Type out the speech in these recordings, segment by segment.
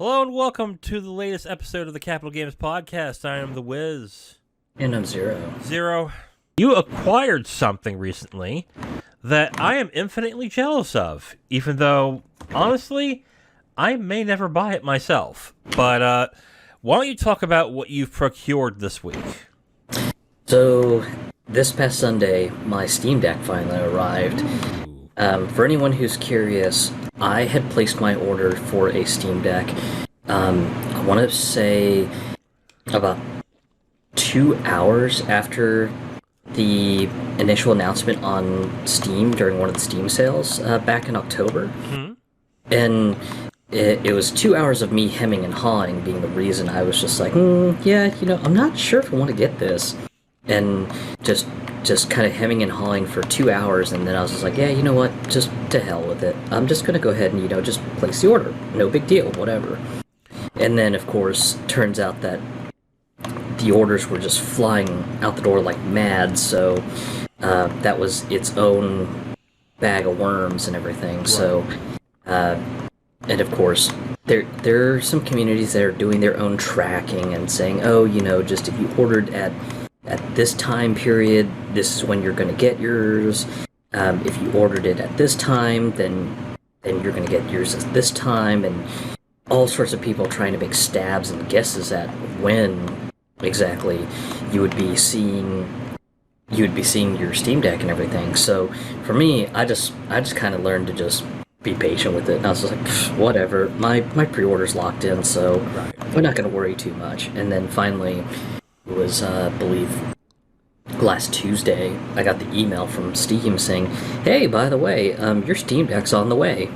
Hello and welcome to the latest episode of the Capital Games Podcast. I am the Wiz. And I'm Zero. Zero, you acquired something recently that I am infinitely jealous of, even though, honestly, I may never buy it myself. But why don't you talk about what you've procured this week? So, this past Sunday, my Steam Deck finally arrived. For anyone who's curious, I had placed my order for a Steam Deck, I want to say about 2 hours after the initial announcement on Steam during one of the Steam sales back in October. Mm-hmm. And it was 2 hours of me hemming and hawing being the reason I was just like, yeah, I'm not sure if I want to get this. And just kind of hemming and hawing for 2 hours, and then I was just like, yeah, you know what, just to hell with it. I'm just going to go ahead and, just place the order. No big deal, whatever. And then, of course, turns out that the orders were just flying out the door like mad, so that was its own bag of worms and everything. Right. So, and of course, there are some communities that are doing their own tracking and saying, oh, just if you ordered at this time period, this is when you're going to get yours. If you ordered it at this time, then you're going to get yours at this time, and all sorts of people trying to make stabs and guesses at when exactly you would be seeing your Steam Deck and everything. So for me, I just kind of learned to just be patient with it, and I was just like, whatever. My pre-order's locked in, so we're not going to worry too much. And then finally, it was, I believe, last Tuesday, I got the email from Steam saying, hey, by the way, your Steam Deck's on the way.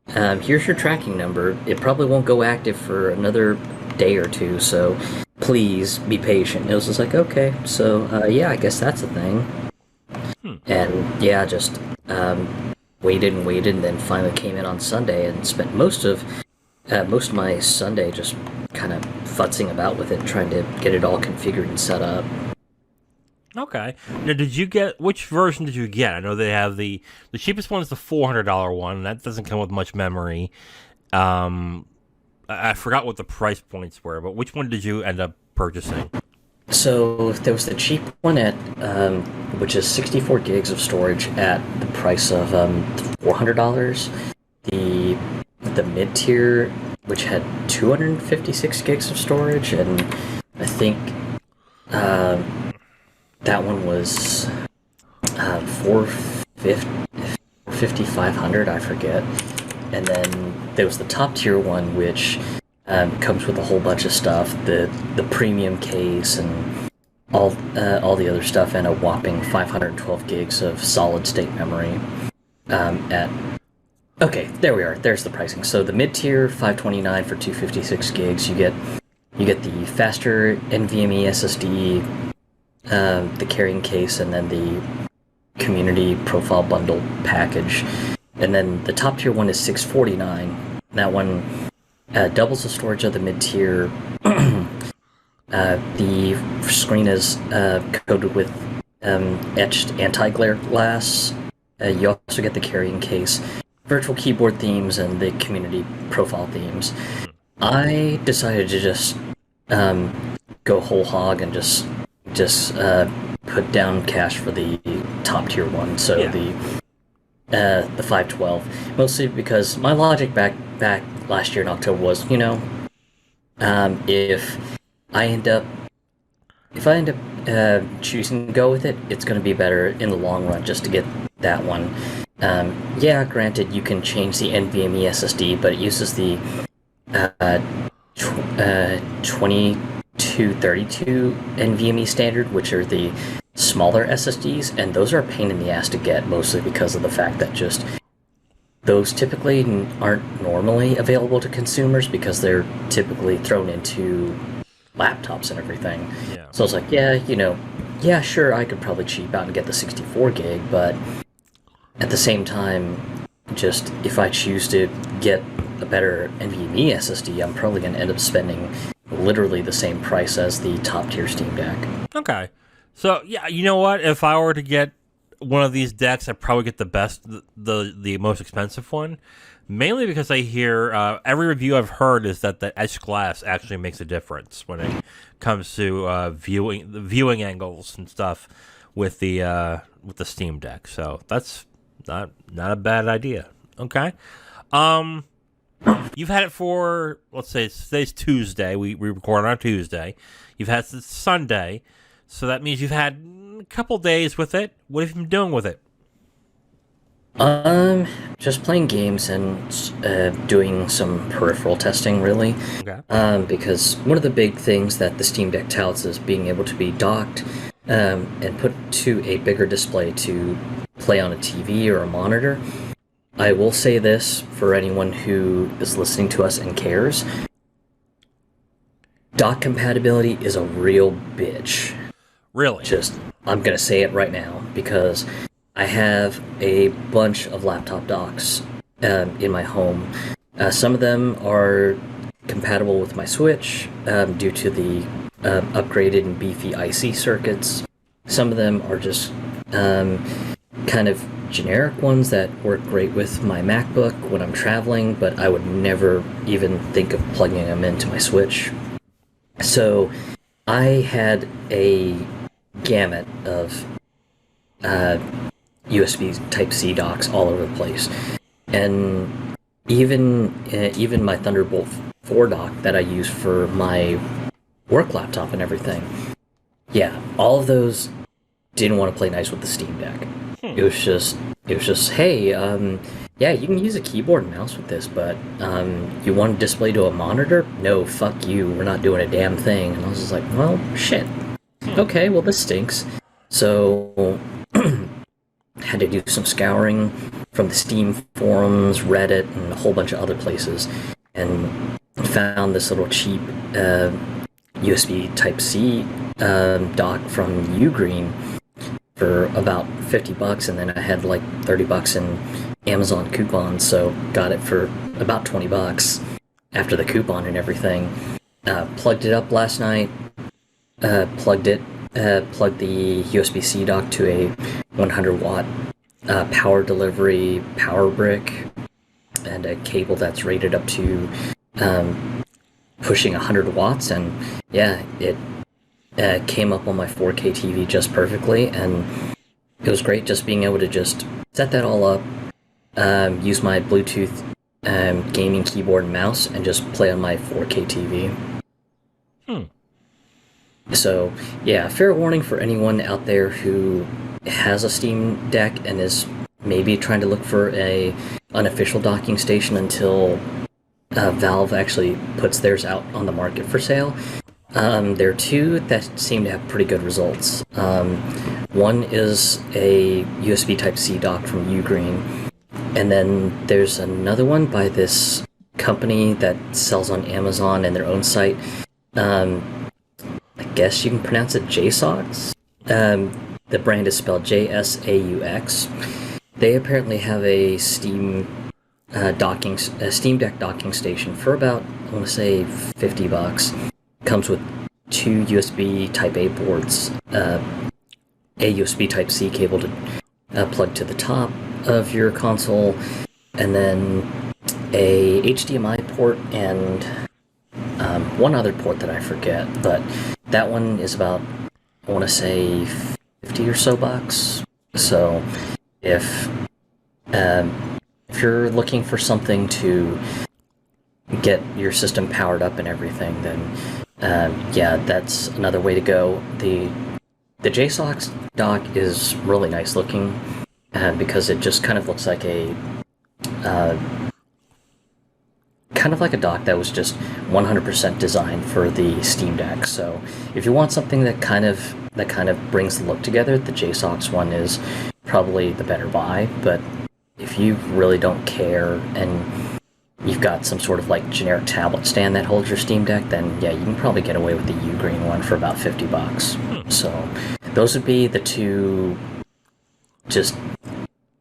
Here's your tracking number. It probably won't go active for another day or two, so please be patient. It was just like, okay, so, yeah, I guess that's a thing. And, yeah, just waited, and then finally came in on Sunday and spent most of my Sunday just kind of futzing about with it, trying to get it all configured and set up. Okay. Now, which version did you get? I know they have the cheapest one is the $400 one. That doesn't come with much memory. I forgot what the price points were, but which one did you end up purchasing? So there was the cheap one at, which is 64 gigs of storage at the price of $400. The mid-tier, which had 256 gigs of storage, and I think that one was 450, 500, I forget. And then there was the top tier one, which comes with a whole bunch of stuff, the premium case and all the other stuff, and a whopping 512 gigs of solid state memory Okay, there we are. There's the pricing. So the mid-tier, $529 for 256 gigs. You get the faster NVMe SSD, the carrying case, and then the community profile bundle package. And then the top tier one is $649. That one doubles the storage of the mid-tier. The screen is coated with etched anti-glare glass. You also get the carrying case, virtual keyboard themes, and the community profile themes. I decided to just go whole hog and just put down cash for the top tier one. So yeah. The 512, mostly because my logic back last year in October was, if I end up choosing to go with it, it's going to be better in the long run just to get that one. Yeah, granted, you can change the NVMe SSD, but it uses the 2232 NVMe standard, which are the smaller SSDs, and those are a pain in the ass to get, mostly because of the fact that just those typically aren't normally available to consumers because they're typically thrown into laptops and everything. Yeah. So I was like, yeah, sure, I could probably cheap out and get the 64 gig, but at the same time, just if I choose to get a better NVMe SSD, I'm probably going to end up spending literally the same price as the top tier Steam Deck. Okay. So, yeah, you know what? If I were to get one of these decks, I'd probably get the best, the most expensive one. Mainly because I hear every review I've heard is that the edge glass actually makes a difference when it comes to viewing angles and stuff with the Steam Deck. So that's not a bad idea. Okay. You've had it for, let's say, today's Tuesday. We record on Tuesday. You've had it since Sunday, so that means you've had a couple days with it. What have you been doing with it? Just playing games and doing some peripheral testing, really. Okay. Because one of the big things that the Steam Deck touts is being able to be docked and put to a bigger display to play on a TV or a monitor. I will say this for anyone who is listening to us and cares. Dock compatibility is a real bitch. Really? I'm gonna say it right now because I have a bunch of laptop docks in my home. Some of them are compatible with my Switch due to the upgraded and beefy IC circuits. Some of them are just kind of generic ones that work great with my MacBook when I'm traveling, but I would never even think of plugging them into my Switch. So I had a gamut of USB Type-C docks all over the place, and even my Thunderbolt 4 dock that I use for my work laptop and everything. Yeah, all of those didn't want to play nice with the Steam Deck. It was just, hey, yeah, you can use a keyboard and mouse with this, but you want to display to a monitor? No, fuck you, we're not doing a damn thing. And I was just like, well, shit. Okay, well, this stinks. So, had to do some scouring from the Steam forums, Reddit, and a whole bunch of other places, and found this little cheap USB Type-C dock from Ugreen for about $50, and then I had like $30 in Amazon coupons, so got it for about $20 after the coupon and everything. Plugged it up last night. Plugged the USB-C dock to a 100-watt power delivery power brick, and a cable that's rated up to pushing 100 watts, and yeah, it came up on my 4K TV just perfectly, and it was great just being able to just set that all up, use my Bluetooth gaming keyboard and mouse, and just play on my 4K TV. So, yeah, fair warning for anyone out there who has a Steam Deck and is maybe trying to look for a unofficial docking station until Valve actually puts theirs out on the market for sale. There are two that seem to have pretty good results. One is a USB Type-C dock from Ugreen, and then there's another one by this company that sells on Amazon and their own site. I guess you can pronounce it JSaux. The brand is spelled JSAUX. They apparently have a Steam Deck docking station for about, I want to say, $50. Comes with two USB Type A ports, a USB Type C cable to plug to the top of your console, and then a HDMI port and one other port that I forget, but that one is about, I want to say, 50 or so bucks. So if you're looking for something to get your system powered up and everything, then yeah, that's another way to go. The JSaux dock is really nice looking because it just kind of looks like a dock that was just 100% designed for the Steam Deck. So if you want something that kind of brings the look together, the JSaux one is probably the better buy. But if you really don't care and you've got some sort of like generic tablet stand that holds your Steam Deck, then yeah, you can probably get away with the Ugreen one for about $50. So those would be the two just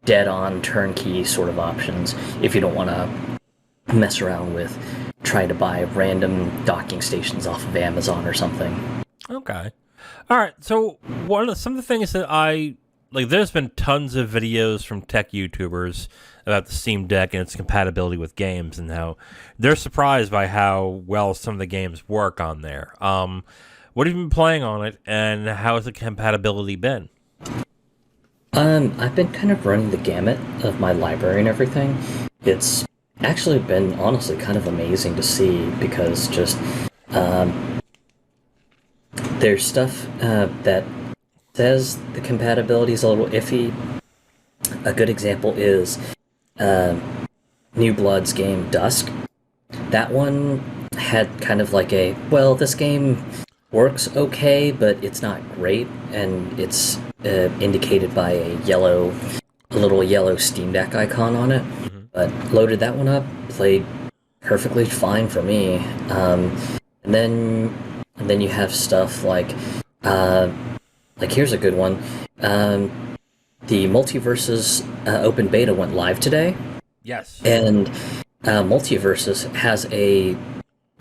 dead-on turnkey sort of options if you don't want to mess around with trying to buy random docking stations off of Amazon or something. Okay. All right. So some of the things that I like there's been tons of videos from tech YouTubers about the Steam Deck and its compatibility with games, and how they're surprised by how well some of the games work on there. What have you been playing on it, and how has the compatibility been? I've been kind of running the gamut of my library and everything. It's actually been honestly kind of amazing to see because just there's stuff that says the compatibility is a little iffy. A good example is New Blood's game Dusk. That one had kind of like a, well, this game works okay, but it's not great, and it's indicated by a little yellow Steam Deck icon on it. But loaded that one up, played perfectly fine for me. And then you have stuff like here's a good one. The Multiverses open beta went live today. Yes. And Multiverses has a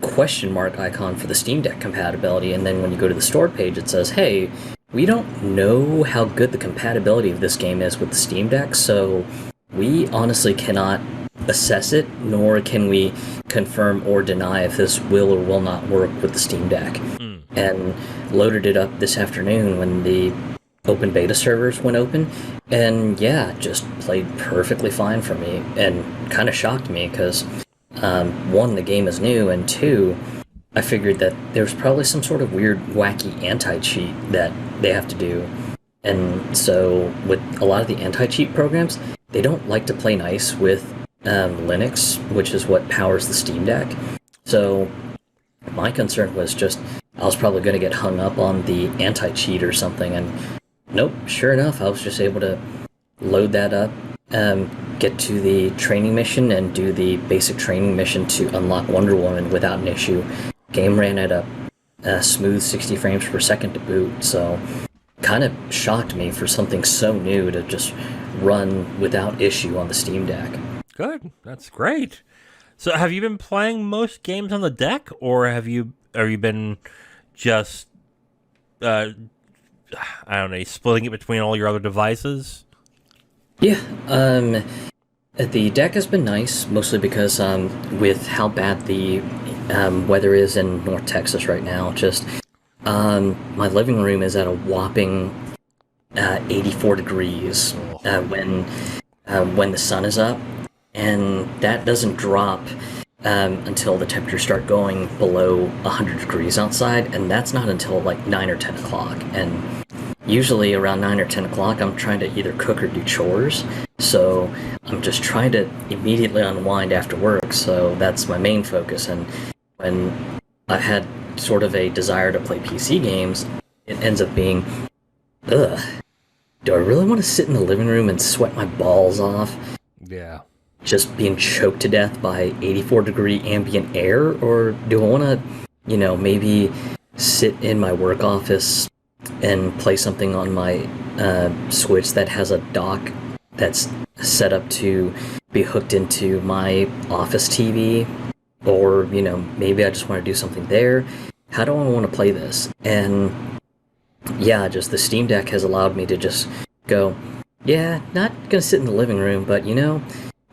question mark icon for the Steam Deck compatibility, and then when you go to the store page, it says, hey, we don't know how good the compatibility of this game is with the Steam Deck, so we honestly cannot assess it, nor can we confirm or deny if this will or will not work with the Steam Deck. And loaded it up this afternoon when the open beta servers went open, and yeah, just played perfectly fine for me, and kind of shocked me because one, the game is new, and two, I figured that there's probably some sort of weird, wacky anti-cheat that they have to do. And so, with a lot of the anti-cheat programs, they don't like to play nice with Linux, which is what powers the Steam Deck. So, my concern was just, I was probably going to get hung up on the anti-cheat or something, and nope, sure enough, I was just able to load that up, get to the training mission, and do the basic training mission to unlock Wonder Woman without an issue. Game ran at a smooth 60 frames per second to boot, so kind of shocked me for something so new to just run without issue on the Steam Deck. Good, that's great. So, have you been playing most games on the deck, or have you been just I don't know, splitting it between all your other devices? Yeah, the deck has been nice, mostly because with how bad the weather is in North Texas right now, just my living room is at a whopping 84 degrees when the sun is up, and that doesn't drop until the temperatures start going below 100 degrees outside, and that's not until like 9 or 10 o'clock. And usually around 9 or 10 o'clock, I'm trying to either cook or do chores, so I'm just trying to immediately unwind after work, so that's my main focus. And when I've had sort of a desire to play PC games, it ends up being, ugh, do I really want to sit in the living room and sweat my balls off? Yeah. Just being choked to death by 84-degree ambient air, or do I want to, maybe sit in my work office and play something on my Switch that has a dock that's set up to be hooked into my office TV, or, maybe I just want to do something there. How do I want to play this? And yeah, just the Steam Deck has allowed me to just go, yeah, not gonna sit in the living room, but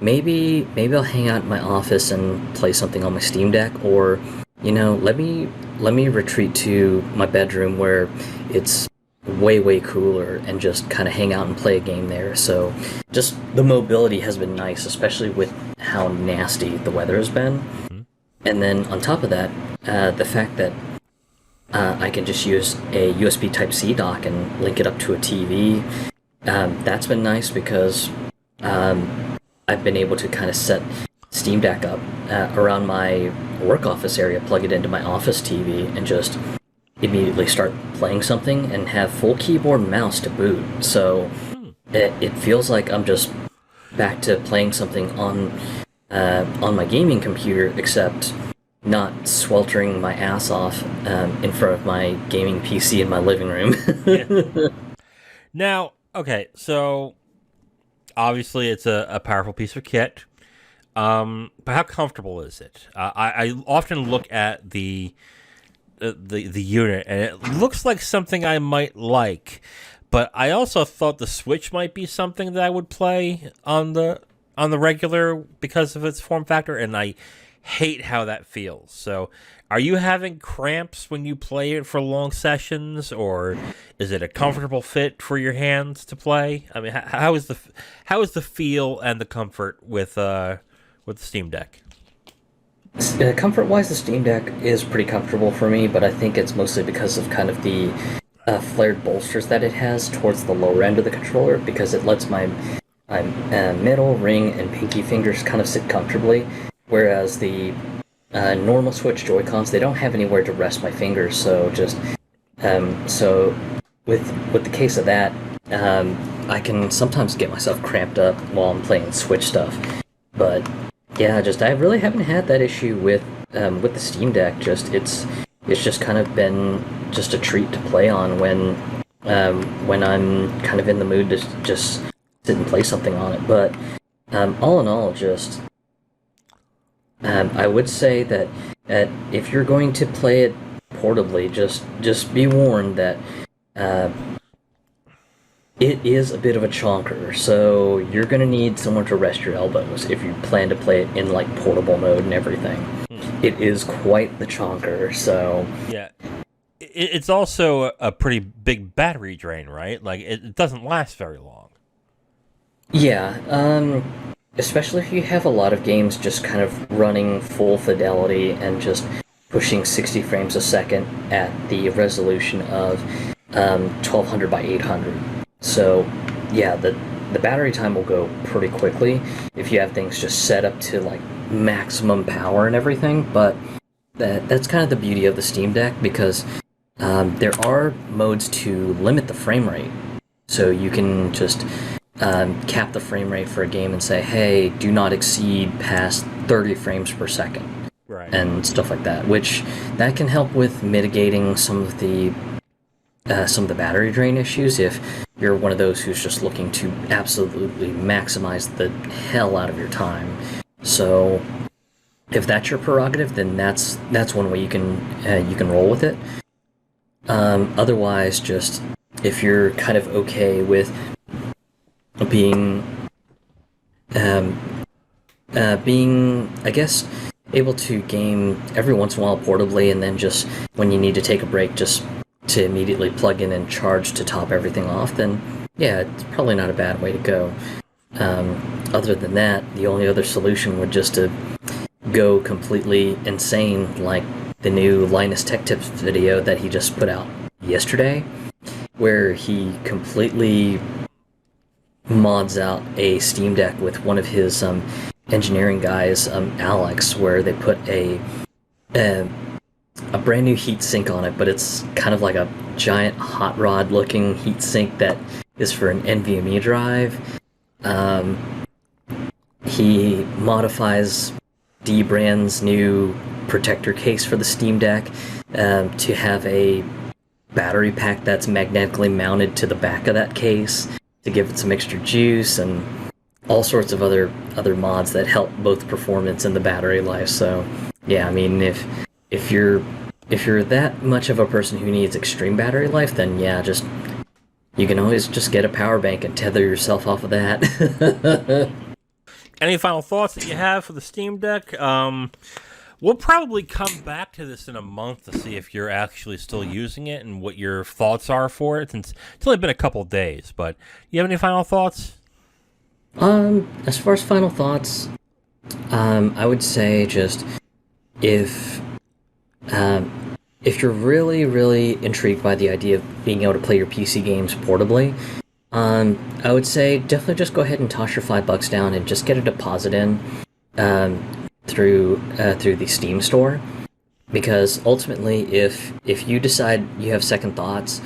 maybe I'll hang out in my office and play something on my Steam Deck, or let me retreat to my bedroom where it's way cooler and just kind of hang out and play a game there. So just the mobility has been nice, especially with how nasty the weather has been. And then on top of that, the fact that I can just use a USB Type-C dock and link it up to a TV, that's been nice because I've been able to kind of set Steam Deck up around my work office area, plug it into my office TV, and just immediately start playing something and have full keyboard and mouse to boot. So it feels like I'm just back to playing something on my gaming computer, except not sweltering my ass off in front of my gaming PC in my living room. Yeah. Now, okay, so obviously it's a powerful piece of kit, but how comfortable is it? I often look at the unit, and it looks like something I might like, But I also thought the Switch might be something that I would play on the regular because of its form factor, and I hate how that feels. So, are you having cramps when you play it for long sessions, or is it a comfortable fit for your hands to play? I mean, how is the feel and the comfort with the Steam Deck? Comfort-wise, the Steam Deck is pretty comfortable for me, but I think it's mostly because of kind of the flared bolsters that it has towards the lower end of the controller, because it lets my middle, ring, and pinky fingers kind of sit comfortably, whereas the normal Switch Joy-Cons, they don't have anywhere to rest my fingers, so just so with the case of that, I can sometimes get myself cramped up while I'm playing Switch stuff. But yeah, I really haven't had that issue with the Steam Deck. It's just kind of been just a treat to play on when I'm kind of in the mood to just sit and play something on it. But all in all, I would say that if you're going to play it portably, just be warned that it is a bit of a chonker, so you're going to need somewhere to rest your elbows if you plan to play it in like portable mode and everything. It is quite the chonker, so... Yeah. It's also a pretty big battery drain, right? Like, it doesn't last very long. Yeah, especially if you have a lot of games just kind of running full fidelity and just pushing 60 frames a second at the resolution of 1200 by 800. So, yeah, the battery time will go pretty quickly if you have things just set up to like maximum power and everything. But that's kind of the beauty of the Steam Deck, because there are modes to limit the frame rate. So you can just cap the frame rate for a game and say, hey, do not exceed past 30 frames per second. Right. And stuff like that, which that can help with mitigating some of the battery drain issues if you're one of those who's just looking to absolutely maximize the hell out of your time. So if that's your prerogative, then that's one way you can roll with it. Otherwise, just if you're kind of okay with being I guess able to game every once in a while portably, and then just when you need to take a break, just to immediately plug in and charge to top everything off, then yeah, it's probably not a bad way to go. Other than that, the only other solution would just to go completely insane, like the new Linus Tech Tips video that he just put out yesterday, where he completely mods out a Steam Deck with one of his engineering guys, Alex, where they put a brand new heatsink on it, but it's kind of like a giant hot rod looking heatsink that is for an NVMe drive. He modifies D-Brand's new protector case for the Steam Deck to have a battery pack that's magnetically mounted to the back of that case to give it some extra juice, and all sorts of other mods that help both performance and the battery life. So yeah, I mean, if you're that much of a person who needs extreme battery life, then yeah, you can always just get a power bank and tether yourself off of that. Any final thoughts that you have for the Steam Deck? We'll probably come back to this in a month to see if you're actually still using it and what your thoughts are for it, since it's only been a couple days. But you have any final thoughts? As far as final thoughts, I would say just if you're really, really intrigued by the idea of being able to play your PC games portably, I would say definitely just go ahead and toss your $5 down and just get a deposit in through the Steam store, because ultimately, if you decide you have second thoughts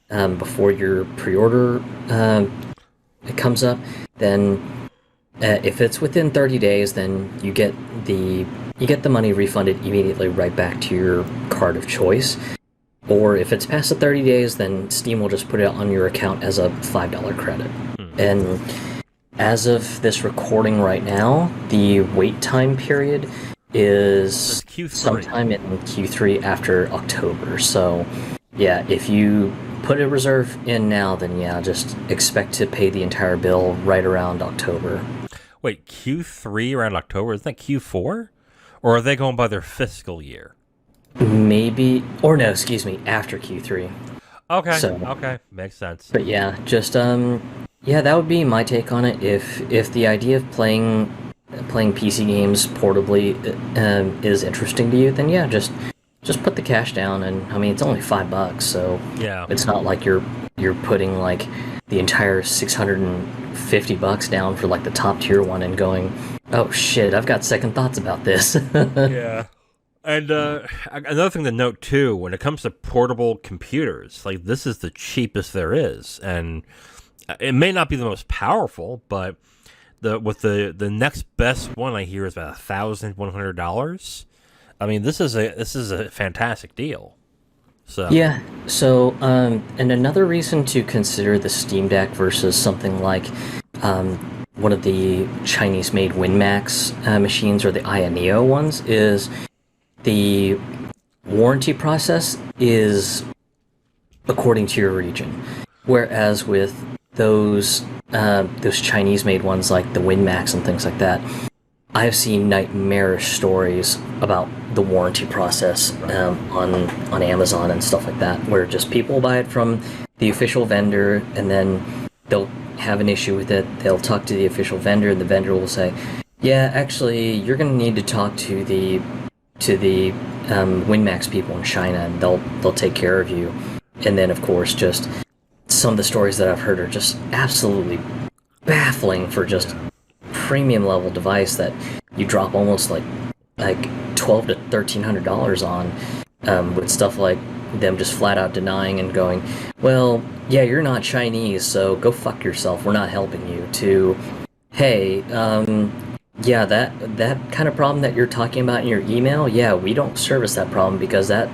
before your pre-order it comes up, then if it's within 30 days, then you get the money refunded immediately right back to your card of choice. Or if it's past the 30 days, then Steam will just put it on your account as a $5 credit. And as of this recording right now, the wait time period is Q3. sometime in Q3 after October. So yeah, if you put a reserve in now, then yeah, just expect to pay the entire bill right around October. Wait, Q3 around October? Isn't that Q4? Or are they going by their fiscal year? Maybe, or no, excuse me, after Q3. Okay, So, okay, makes sense. but yeah, just yeah, that would be my take on it. If the idea of playing PC games portably is interesting to you, then yeah, just put the cash down. And I mean, it's only $5, so Yeah. it's not like you're putting like the entire $650 down for like the top tier one and going, oh shit, I've got second thoughts about this. Yeah. And another thing to note too, when it comes to portable computers, like this is the cheapest there is, and it may not be the most powerful, but the next best one I hear is about $1,100. I mean, this is a fantastic deal. So Yeah. So, and another reason to consider the Steam Deck versus something like one of the Chinese-made WinMax machines or the Ioneo ones is the warranty process is according to your region, whereas with those Chinese-made ones like the WinMax and things like that, I've seen nightmarish stories about the warranty process on Amazon and stuff like that, where just people buy it from the official vendor and then they'll have an issue with it. They'll talk to the official vendor, and the vendor will say, "Yeah, actually, you're going to need to talk to the WinMax people in China, and they'll take care of you." And then, of course, just some of the stories that I've heard are just absolutely baffling for just premium level device that you drop almost like $1,200 to $1,300 on, with stuff like them just flat out denying and going, well, yeah, you're not Chinese, so go fuck yourself. We're not helping you. To, hey, yeah, that kind of problem that you're talking about in your email, yeah, we don't service that problem because that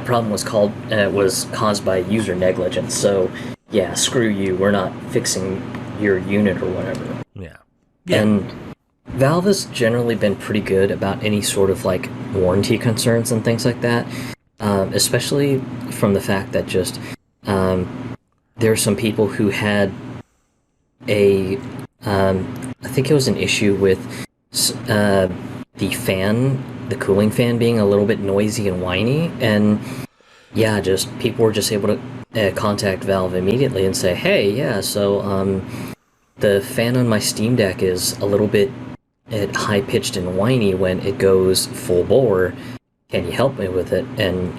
problem was caused by user negligence. So, yeah, screw you. We're not fixing your unit or whatever. yeah. And Valve has generally been pretty good about any sort of like warranty concerns and things like that, especially from the fact that just there are some people who had I think it was an issue with the cooling fan being a little bit noisy and whiny, and yeah, just people were just able to contact Valve immediately and say, hey, yeah, so the fan on my Steam Deck is a little bit high-pitched and whiny when it goes full bore. Can you help me with it? And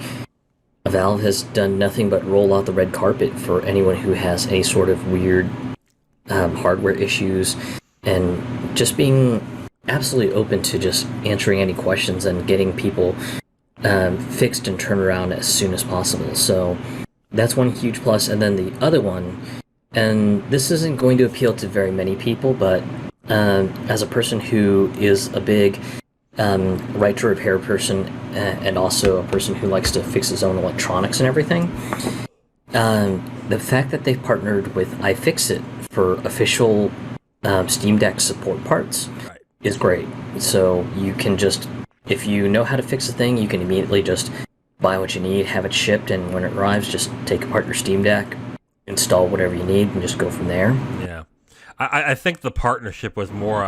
Valve has done nothing but roll out the red carpet for anyone who has any sort of weird hardware issues, and just being absolutely open to just answering any questions and getting people fixed and turned around as soon as possible. So that's one huge plus. And then the other one, and this isn't going to appeal to very many people, but as a person who is a big right to repair person, and also a person who likes to fix his own electronics and everything, the fact that they've partnered with iFixit for official Steam Deck support parts is great. So you can just, if you know how to fix a thing, you can immediately just buy what you need, have it shipped, and when it arrives, just take apart your Steam Deck, install whatever you need, and just go from there. Yeah, I think the partnership was more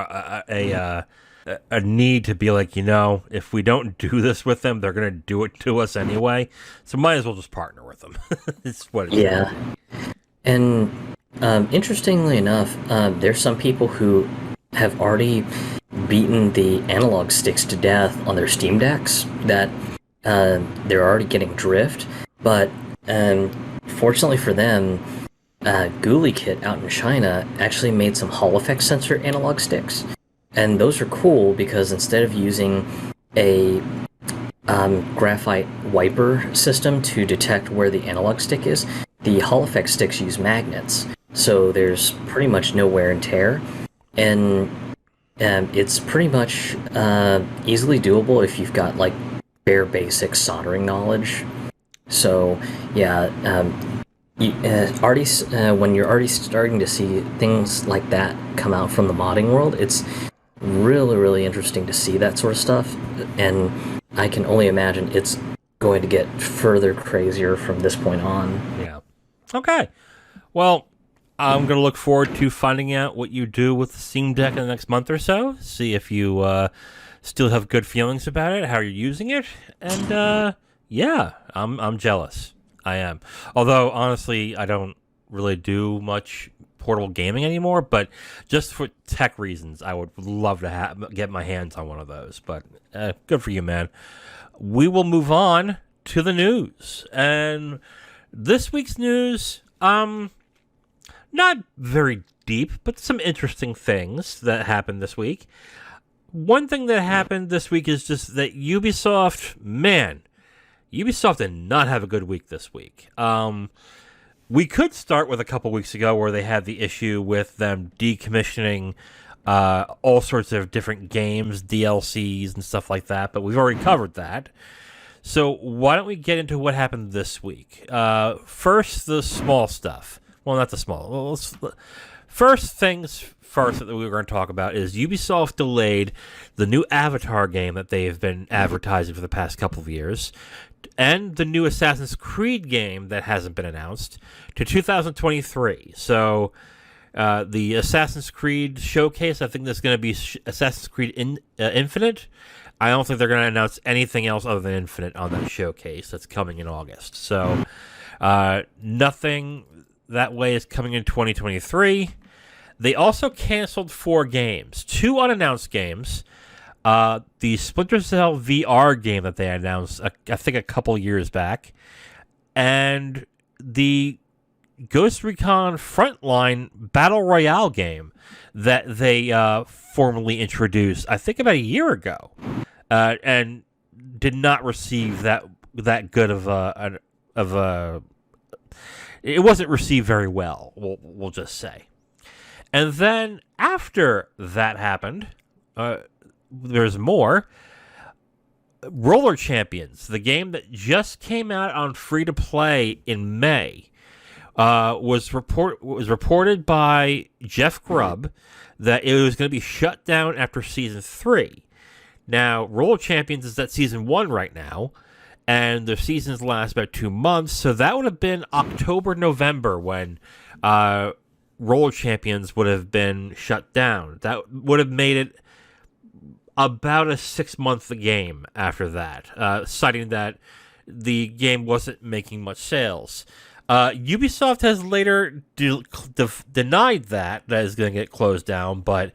a need to be like, if we don't do this with them, they're going to do it to us anyway. So might as well just partner with them. It's what it's Yeah. And interestingly enough, there's some people who have already beaten the analog sticks to death on their Steam Decks, that they're already getting drift. But fortunately for them, GuliKit out in China actually made some Hall effect sensor analog sticks. And those are cool because instead of using a graphite wiper system to detect where the analog stick is, the Hall effect sticks use magnets. So there's pretty much no wear and tear. And it's pretty much easily doable if you've got like bare basic soldering knowledge. So yeah, when you're already starting to see things like that come out from the modding world, it's really, really interesting to see that sort of stuff, and I can only imagine it's going to get further crazier from this point on. Yeah. Okay. Well, I'm going to look forward to finding out what you do with the Steam Deck in the next month or so. See if you still have good feelings about it, how you're using it, and yeah, I'm jealous. I am. Although honestly, I don't really do much portable gaming anymore. But just for tech reasons, I would love to get my hands on one of those. But good for you, man. We will move on to the news, and this week's news, not very deep, but some interesting things that happened this week. One thing that happened this week is just that Ubisoft did not have a good week this week. We could start with a couple weeks ago where they had the issue with them decommissioning all sorts of different games, DLCs, and stuff like that, but we've already covered that. So why don't we get into what happened this week? First, the small stuff. Well, not the small. First things first that we were going to talk about is Ubisoft delayed the new Avatar game that they've been advertising for the past couple of years, and the new Assassin's Creed game that hasn't been announced, to 2023. So the Assassin's Creed showcase, I think there's going to be Assassin's Creed Infinite. I don't think they're going to announce anything else other than Infinite on that showcase that's coming in August. So nothing that way is coming in 2023. They also canceled 4 games, 2 unannounced games. The Splinter Cell VR game that they announced, I think, a couple years back, and the Ghost Recon Frontline Battle Royale game that they formally introduced, I think, about a year ago, and did not receive that good of a. It wasn't received very well. We'll just say. And then after that happened, there's more. Roller Champions, the game that just came out on free to play in May, was reported by Jeff Grubb that it was going to be shut down after season 3. Now, Roller Champions is at season 1 right now, and the seasons last about 2 months, so that would have been October, November when Roller Champions would have been shut down. That would have made it about a 6-month game after that, citing that the game wasn't making much sales. Ubisoft has later denied that is going to get closed down, but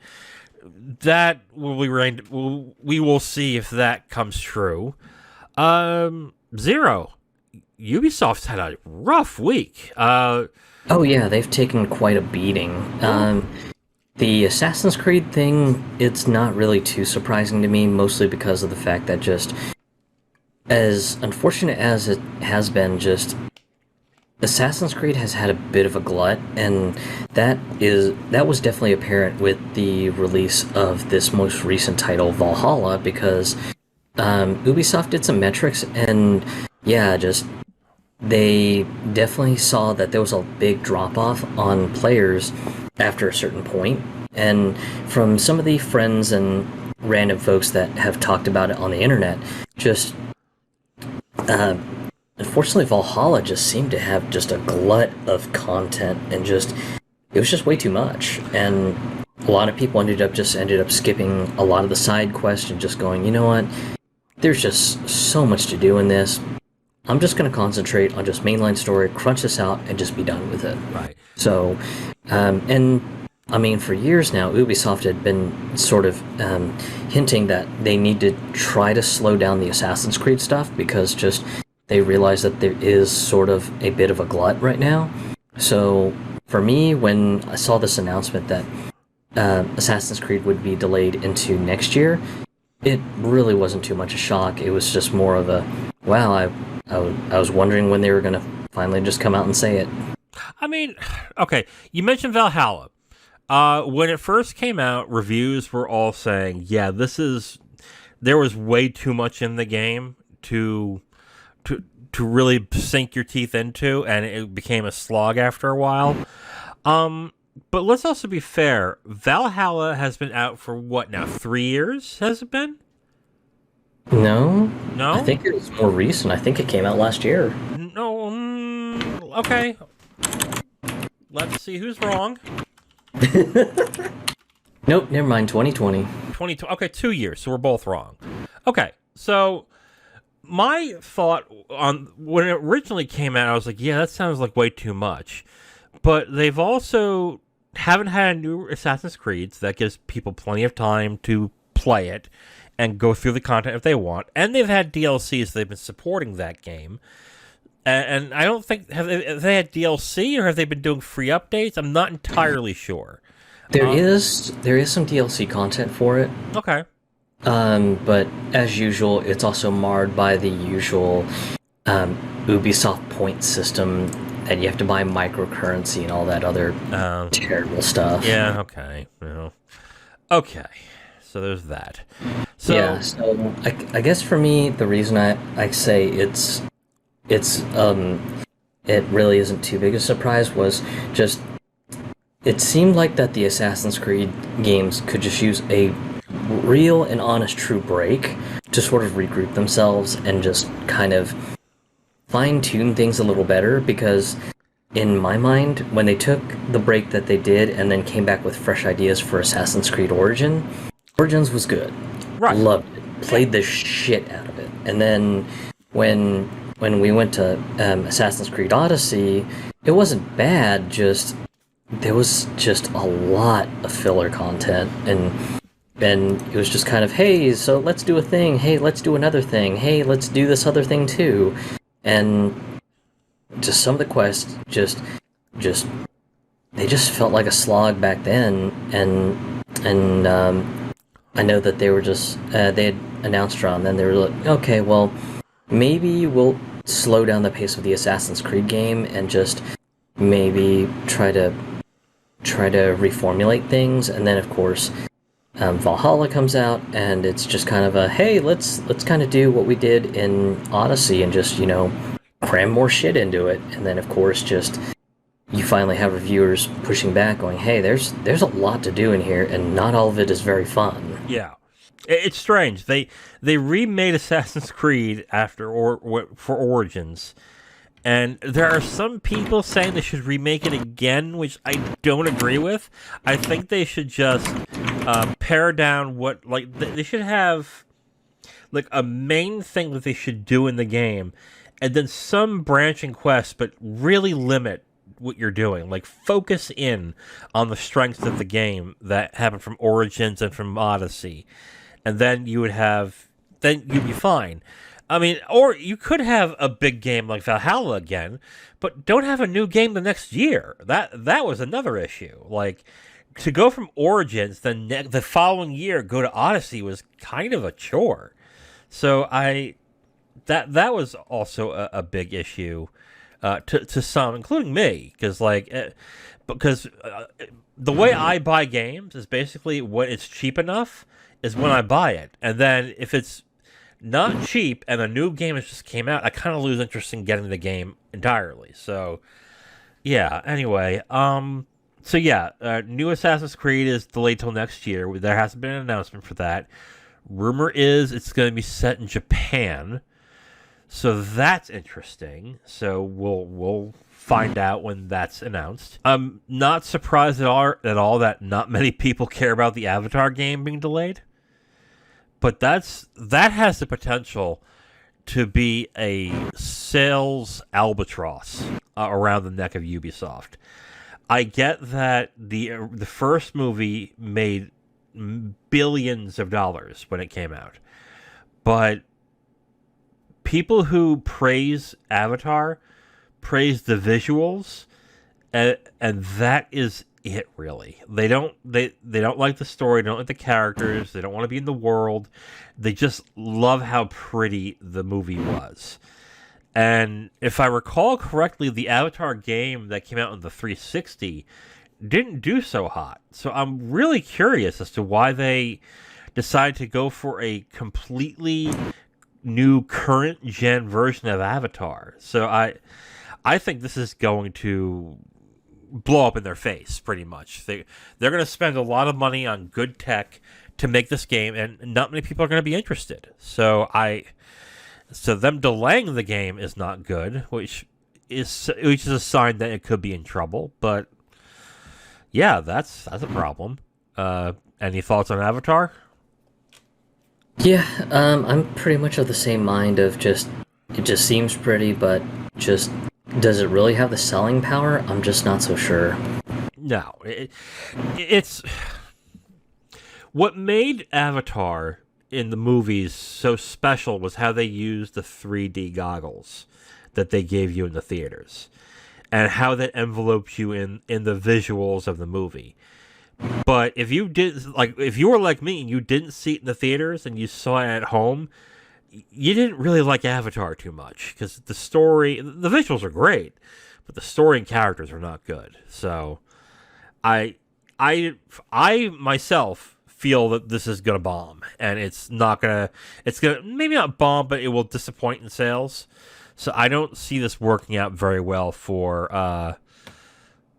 that we will see if that comes true. Zero, Ubisoft's had a rough week. Oh yeah, they've taken quite a beating. The Assassin's Creed thing, it's not really too surprising to me, mostly because of the fact that just, as unfortunate as it has been, just Assassin's Creed has had a bit of a glut, and that was definitely apparent with the release of this most recent title, Valhalla, because Ubisoft did some metrics, and yeah, just they definitely saw that there was a big drop-off on players after a certain point. And from some of the friends and random folks that have talked about it on the internet, just unfortunately Valhalla just seemed to have just a glut of content, and it was just way too much. And a lot of people ended up skipping a lot of the side quests and just going, you know what, there's just so much to do in this. I'm just going to concentrate on just mainline story, crunch this out, and just be done with it. Right. So, and I mean, for years now, Ubisoft had been sort of hinting that they need to try to slow down the Assassin's Creed stuff, because just they realize that there is sort of a bit of a glut right now. So, for me, when I saw this announcement that Assassin's Creed would be delayed into next year, it really wasn't too much a shock. It was just more of a, wow, I was wondering when they were going to finally just come out and say it. I mean, okay, you mentioned Valhalla. When it first came out, reviews were all saying, yeah, there was way too much in the game to really sink your teeth into, and it became a slog after a while. But let's also be fair. Valhalla has been out for what now? 3 years? Has it been? No. No? I think it was more recent. I think it came out last year. No. Okay. Let's see who's wrong. Nope, never mind. 2020. 2020. Okay, 2 years, so we're both wrong. Okay, so my thought on when it originally came out, I was like, yeah, that sounds like way too much. But they've also haven't had a new Assassin's Creed, so that gives people plenty of time to play it and go through the content if they want. And they've had DLCs, so they've been supporting that game. And I don't think have they had DLC or have they been doing free updates? I'm not entirely sure. There is some DLC content for it. Okay. But as usual, it's also marred by the usual Ubisoft point system that you have to buy microcurrency and all that other terrible stuff. Yeah. Okay. Well, okay. So there's that. So Yeah. So I guess for me, the reason I say it really isn't too big a surprise was just it seemed like that the Assassin's Creed games could just use a real and honest true break to sort of regroup themselves and just kind of fine-tune things a little better, because in my mind, when they took the break that they did and then came back with fresh ideas for Assassin's Creed Origins was good. Right. Loved it. Played the shit out of it. And then when we went to Assassin's Creed Odyssey, it wasn't bad, just there was just a lot of filler content, and it was just kind of, hey, so let's do a thing, hey, let's do another thing, hey, let's do this other thing too. And just some of the quests they just felt like a slog back then, and I know that they were just they had announced around then they were like, okay, well, maybe we'll slow down the pace of the Assassin's Creed game and just maybe try to reformulate things. And then of course Valhalla comes out, and it's just kind of a, hey, let's kind of do what we did in Odyssey and just, cram more shit into it. And then of course just you finally have reviewers pushing back going, hey, there's a lot to do in here, and not all of it is very fun. Yeah. It's strange. They remade Assassin's Creed for Origins, and there are some people saying they should remake it again, which I don't agree with. I think they should just pare down they should have like a main thing that they should do in the game, and then some branching quests, but really limit what you're doing. Like, focus in on the strengths of the game that happened from Origins and from Odyssey. And then you'd be fine. I mean, or you could have a big game like Valhalla again, but don't have a new game the next year. That was another issue. Like, to go from Origins, then the following year go to Odyssey was kind of a chore. So that was also a big issue to some, including me, because the way I buy games is basically when it's cheap enough is when I buy it. And then if it's not cheap and a new game has just came out, I kind of lose interest in getting the game entirely. So, yeah, anyway. New Assassin's Creed is delayed till next year. There hasn't been an announcement for that. Rumor is it's going to be set in Japan. So that's interesting. So we'll find out when that's announced. I'm not surprised at all that not many people care about the Avatar game being delayed. But that has the potential to be a sales albatross around the neck of Ubisoft. I get that the first movie made billions of dollars when it came out, but people who praise Avatar praise the visuals, and that is it, really. They don't like the story, they don't like the characters, they don't want to be in the world. They just love how pretty the movie was. And if I recall correctly, the Avatar game that came out on the 360 didn't do so hot. So I'm really curious as to why they decided to go for a completely new current gen version of Avatar. So I think this is going to blow up in their face, pretty much. They're going to spend a lot of money on good tech to make this game, and not many people are going to be interested. So them delaying the game is not good, which is a sign that it could be in trouble. But Yeah, that's a problem. Any thoughts on Avatar? Yeah, I'm pretty much of the same mind of just it just seems pretty, but just does it really have the selling power? I'm just not so sure. No, it's what made Avatar in the movies so special was how they used the 3D goggles that they gave you in the theaters, and how that enveloped you in the visuals of the movie. But if you were like me and you didn't see it in the theaters and you saw it at home, you didn't really like Avatar too much because the visuals are great, but the story and characters are not good. So I, I myself feel that this is gonna bomb, and it's gonna maybe not bomb, but it will disappoint in sales. So I don't see this working out very well for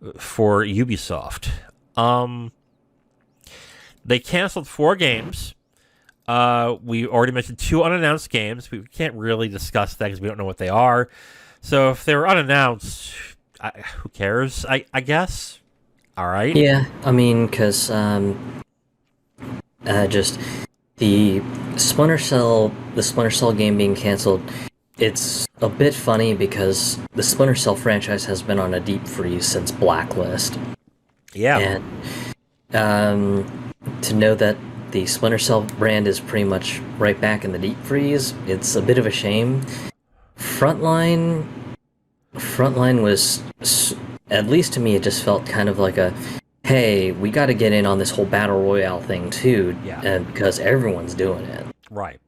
Ubisoft. Um, they canceled 4 games. We already mentioned 2 unannounced games. We can't really discuss that because we don't know what they are. So if they were unannounced, who cares? I guess. All right. Yeah, I mean, because just the Splinter Cell game being canceled, it's a bit funny because the Splinter Cell franchise has been on a deep freeze since Blacklist, Yeah. and to know that the Splinter Cell brand is pretty much right back in the deep freeze, it's a bit of a shame. Frontline, Frontline was, at least to me, it just felt kind of like a, hey, we got to get in on this whole battle royale thing too, Yeah. and because everyone's doing it. Right.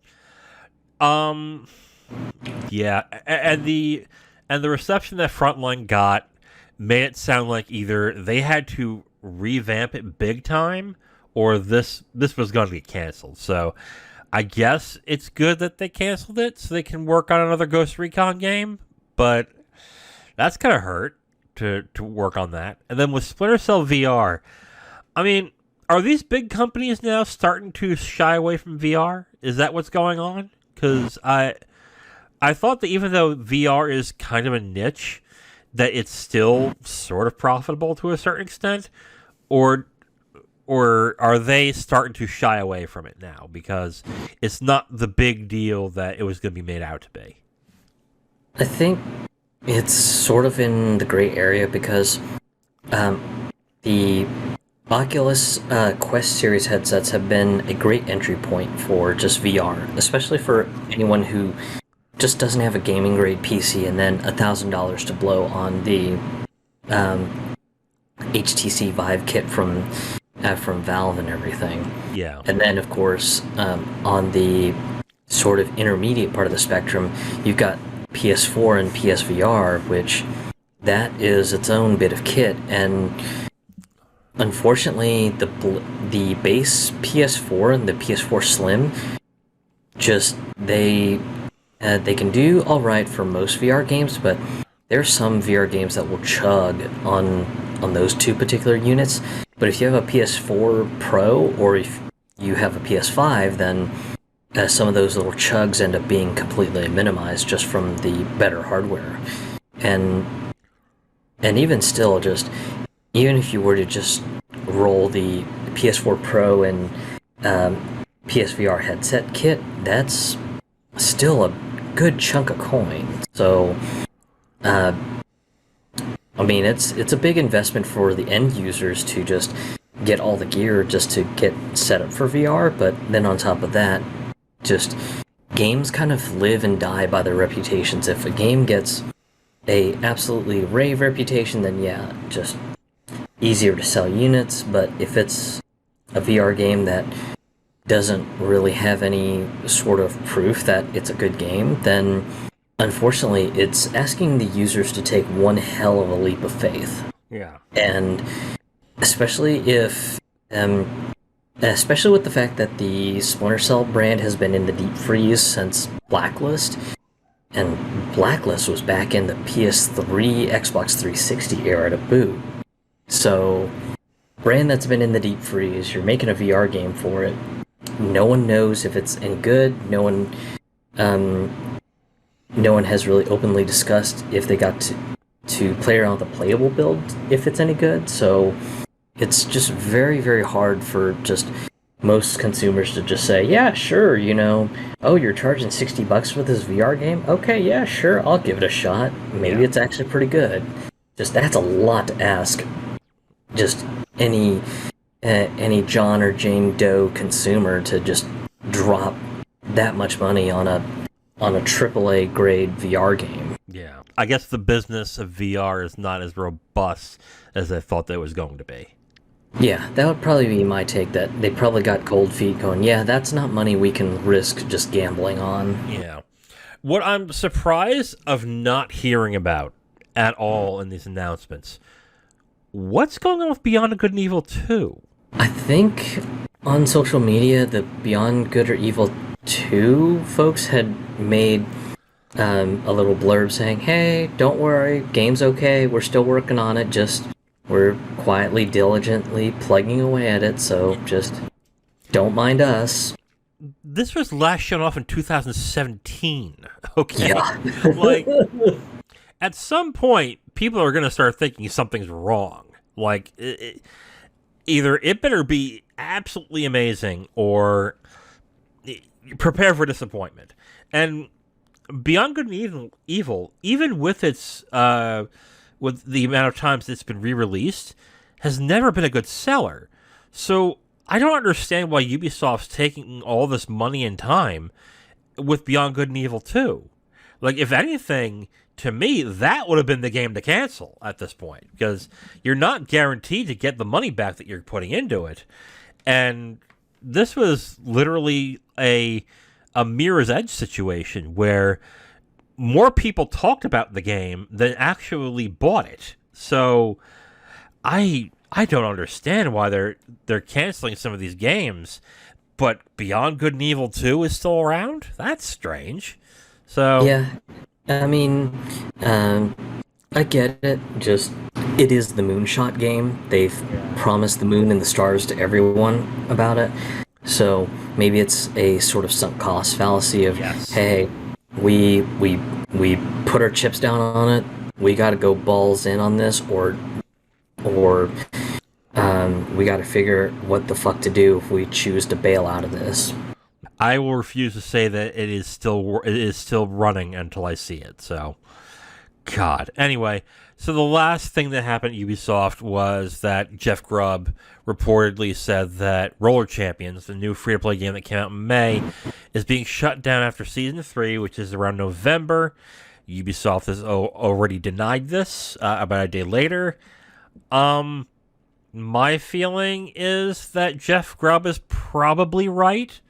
Um. Yeah. And the reception that Frontline got made it sound like either they had to revamp it big time or this was going to get canceled. So I guess it's good that they canceled it so they can work on another Ghost Recon game, but that's gonna hurt to work on that. And then with Splinter Cell VR, I mean, are these big companies now starting to shy away from VR? Is that what's going on? Because I thought that even though VR is kind of a niche, that it's still sort of profitable to a certain extent, or or are they starting to shy away from it now because it's not the big deal that it was going to be made out to be? I think it's sort of in the gray area because the Oculus Quest series headsets have been a great entry point for just VR, especially for anyone who just doesn't have a gaming grade PC and then $1,000 to blow on the HTC Vive kit from Valve and everything. Yeah. And then, of course, on the sort of intermediate part of the spectrum, you've got PS4 and PSVR, which that is its own bit of kit. And unfortunately, the base PS4 and the PS4 Slim, just they can do all right for most VR games, but there's some VR games that will chug on those two particular units. But if you have a PS4 Pro or if you have a PS5, then some of those little chugs end up being completely minimized just from the better hardware. And even still, just even if you were to just roll the PS4 Pro and PSVR headset kit, that's still a good chunk of coin. So, I mean, it's a big investment for the end users to just get all the gear just to get set up for VR, but then on top of that, just games kind of live and die by their reputations. If a game gets a absolutely rave reputation, then yeah, just easier to sell units, but if it's a VR game that doesn't really have any sort of proof that it's a good game, then unfortunately it's asking the users to take one hell of a leap of faith. Yeah. And especially if especially with the fact that the Splinter Cell brand has been in the deep freeze since Blacklist, and Blacklist was back in the PS3, Xbox 360 era to boot. So, brand that's been in the deep freeze, you're making a VR game for it. No one knows if it's any good. No one has really openly discussed if they got to play around with the playable build, if it's any good. So, it's just very, very hard for just most consumers to just say, yeah, sure, oh, you're charging $60 for this VR game? Okay, yeah, sure, I'll give it a shot. Maybe it's actually pretty good. Just that's a lot to ask. Just any John or Jane Doe consumer to just drop that much money on a AAA grade VR game. Yeah. I guess the business of VR is not as robust as I thought that it was going to be. Yeah, that would probably be my take, that they probably got cold feet going, yeah, that's not money we can risk just gambling on. Yeah. What I'm surprised of not hearing about at all in these announcements, what's going on with Beyond Good and Evil 2? I think on social media, the Beyond Good or Evil 2 folks had made a little blurb saying, hey, don't worry, game's okay, we're still working on it, just we're quietly, diligently plugging away at it, so just don't mind us. This was last shown off in 2017, okay? Yeah. Like, at some point, people are going to start thinking something's wrong. Like, either it better be absolutely amazing or prepare for disappointment. And Beyond Good and Evil, even with its with the amount of times it's been re-released, has never been a good seller. So I don't understand why Ubisoft's taking all this money and time with Beyond Good and Evil 2. Like, if anything, to me, that would have been the game to cancel at this point, because you're not guaranteed to get the money back that you're putting into it. And this was literally a Mirror's Edge situation where more people talked about the game than actually bought it. So I don't understand why they're canceling some of these games, but Beyond Good and Evil 2 is still around? That's strange. So Yeah, I mean, I get it. Just, it is the moonshot game. They've promised the moon and the stars to everyone about it. So maybe it's a sort of sunk cost fallacy of, Yes. hey, we put our chips down on it. We got to go balls in on this, or we got to figure what the fuck to do if we choose to bail out of this. I will refuse to say that it is still running until I see it. So, God. Anyway, so the last thing that happened at Ubisoft was that Jeff Grubb reportedly said that Roller Champions, the new free-to-play game that came out in May, is being shut down after Season 3, which is around November. Ubisoft has already denied this about a day later. My feeling is that Jeff Grubb is probably right,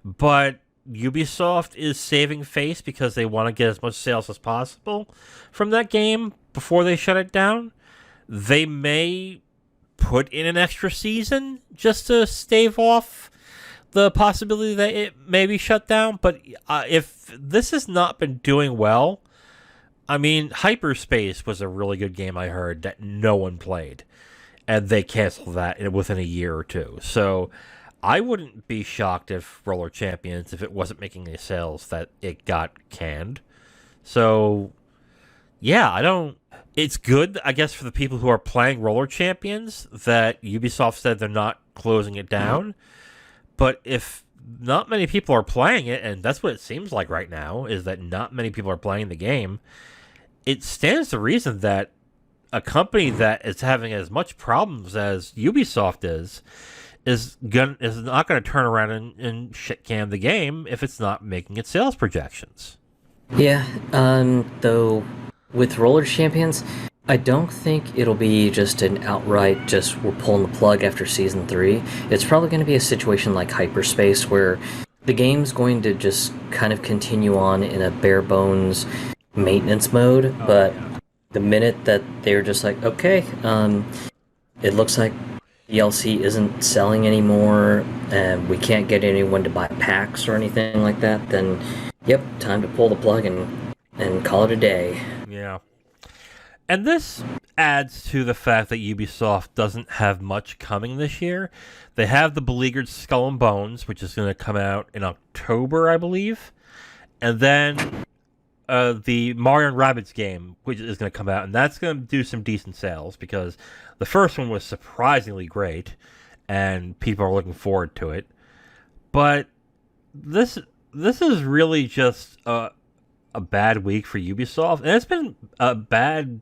but Ubisoft is saving face because they want to get as much sales as possible from that game before they shut it down. They may put in an extra season just to stave off the possibility that it may be shut down. But if this has not been doing well, I mean, Hyperspace was a really good game, I heard, that no one played. And they canceled that within a year or two. So I wouldn't be shocked if Roller Champions, if it wasn't making any sales, that it got canned. So, yeah, it's good, I guess, for the people who are playing Roller Champions that Ubisoft said they're not closing it down. But if not many people are playing it, and that's what it seems like right now, is that not many people are playing the game, it stands to reason that a company that is having as much problems as Ubisoft is not going to turn around and shit can the game if it's not making its sales projections. Yeah, though with Roller Champions, I don't think it'll be just an outright just we're pulling the plug after Season 3. It's probably going to be a situation like Hyperspace where the game's going to just kind of continue on in a bare bones maintenance mode, but the minute that they're just like, okay, it looks like DLC isn't selling anymore, and we can't get anyone to buy packs or anything like that, then, yep, time to pull the plug and call it a day. Yeah. And this adds to the fact that Ubisoft doesn't have much coming this year. They have the Beleaguered Skull and Bones, which is going to come out in October, I believe. And then the Mario and Rabbids game, which is going to come out, and that's going to do some decent sales because the first one was surprisingly great, and people are looking forward to it. But this is really just a bad week for Ubisoft, and it's been a bad,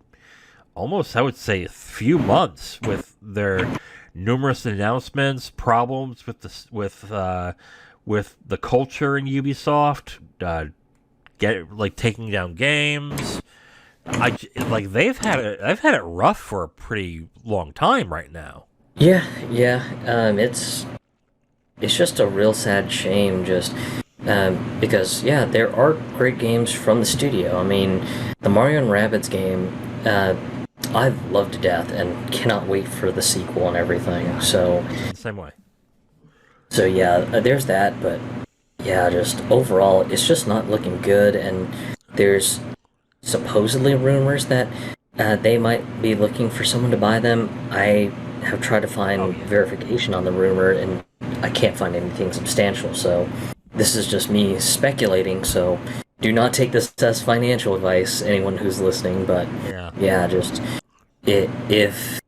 almost I would say, few months with their numerous announcements, problems with the culture in Ubisoft, taking down games. They've had it rough for a pretty long time right now. Yeah, yeah. It's just a real sad shame, just because yeah, there are great games from the studio. I mean, the Mario and Rabbids game, I've loved to death and cannot wait for the sequel and everything. So Same way. So yeah, there's that, but yeah, just overall, it's just not looking good, and there's supposedly rumors that they might be looking for someone to buy them. I have tried to find verification on the rumor, and I can't find anything substantial, so this is just me speculating, so do not take this as financial advice, anyone who's listening, but yeah, just if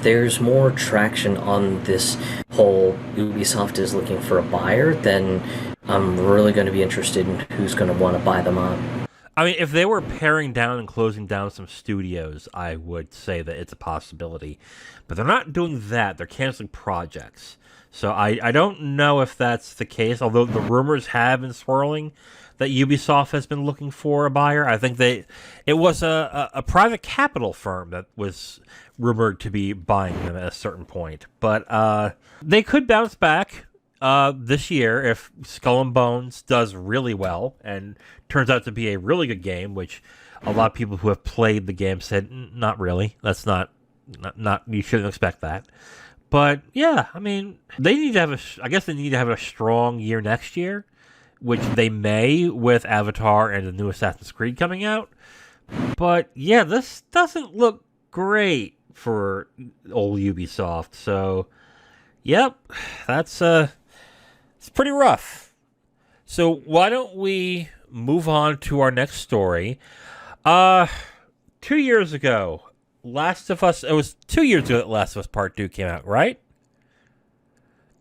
there's more traction on this whole Ubisoft is looking for a buyer, then I'm really going to be interested in who's going to want to buy them up. I mean, if they were paring down and closing down some studios, I would say that it's a possibility. But they're not doing that. They're canceling projects. So I don't know if that's the case, although the rumors have been swirling that Ubisoft has been looking for a buyer. I think it was a private capital firm that was rumored to be buying them at a certain point. But they could bounce back this year if Skull and Bones does really well and turns out to be a really good game, which a lot of people who have played the game said, not really. That's not you shouldn't expect that. But yeah, I mean, they need to have I guess they need to have a strong year next year, which they may with Avatar and the new Assassin's Creed coming out. But yeah, this doesn't look great for old Ubisoft. So, yep, that's it's pretty rough. So why don't we move on to our next story? 2 years ago, Last of Us. It was 2 years ago that Last of Us Part 2 came out, right?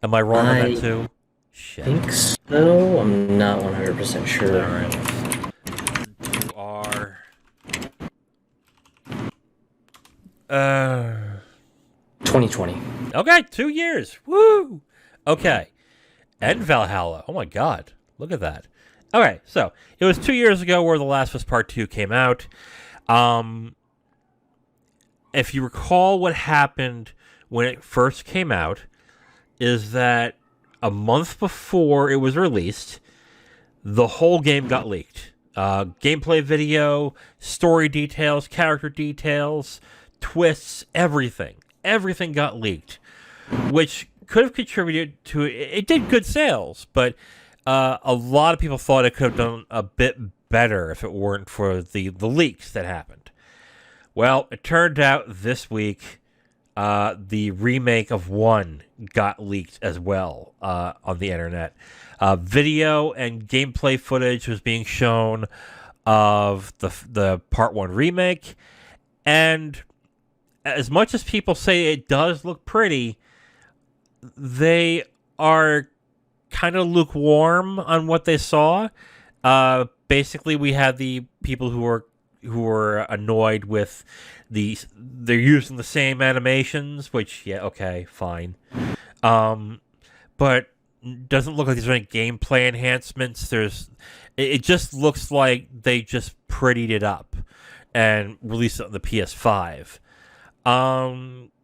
Am I wrong on that too? I think so. I'm not 100% sure. All right. You are 2020. Okay, 2 years. Woo! Okay. And Valhalla. Oh my god. Look at that. Okay, so it was 2 years ago where The Last of Us Part 2 came out. If you recall what happened when it first came out, is that a month before it was released, the whole game got leaked. Gameplay video, story details, character details, twists, everything. Everything got leaked, which could have contributed to it. It did good sales, but a lot of people thought it could have done a bit better if it weren't for the leaks that happened. Well, it turned out this week the remake of 1 got leaked as well on the internet. Video and gameplay footage was being shown of the Part 1 remake, and as much as people say it does look pretty, they are kind of lukewarm on what they saw. Basically, we had the people who were annoyed with they're using the same animations, which yeah, okay, fine. But doesn't look like there's any gameplay enhancements. It just looks like they just prettied it up and released it on the PS5.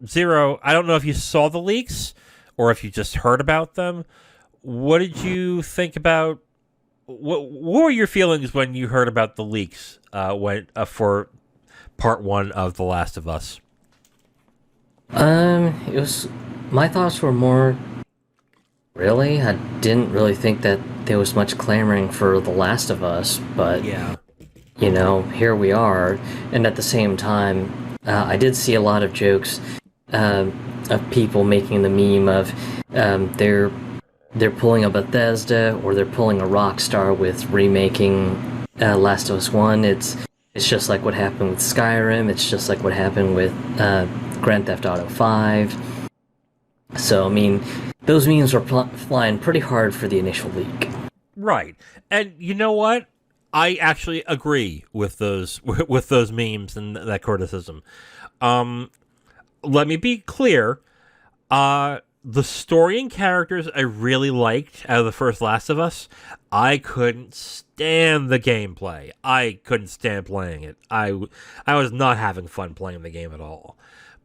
Zero, I don't know if you saw the leaks or if you just heard about them. What did you think about? What were your feelings when you heard about the leaks for Part 1 of The Last of Us? It was my thoughts were more. Really, I didn't really think that there was much clamoring for The Last of Us, but yeah, here we are. And at the same time, I did see a lot of jokes of people making the meme of they're pulling a Bethesda or they're pulling a Rockstar with remaking Last of Us One. It's just like what happened with Skyrim. It's just like what happened with Grand Theft Auto 5. So I mean, those memes were flying pretty hard for the initial leak. Right. And you know what? I actually agree with those memes and that criticism. Let me be clear. The story and characters I really liked out of the first Last of Us. I couldn't stand the gameplay. I couldn't stand playing it. I was not having fun playing the game at all.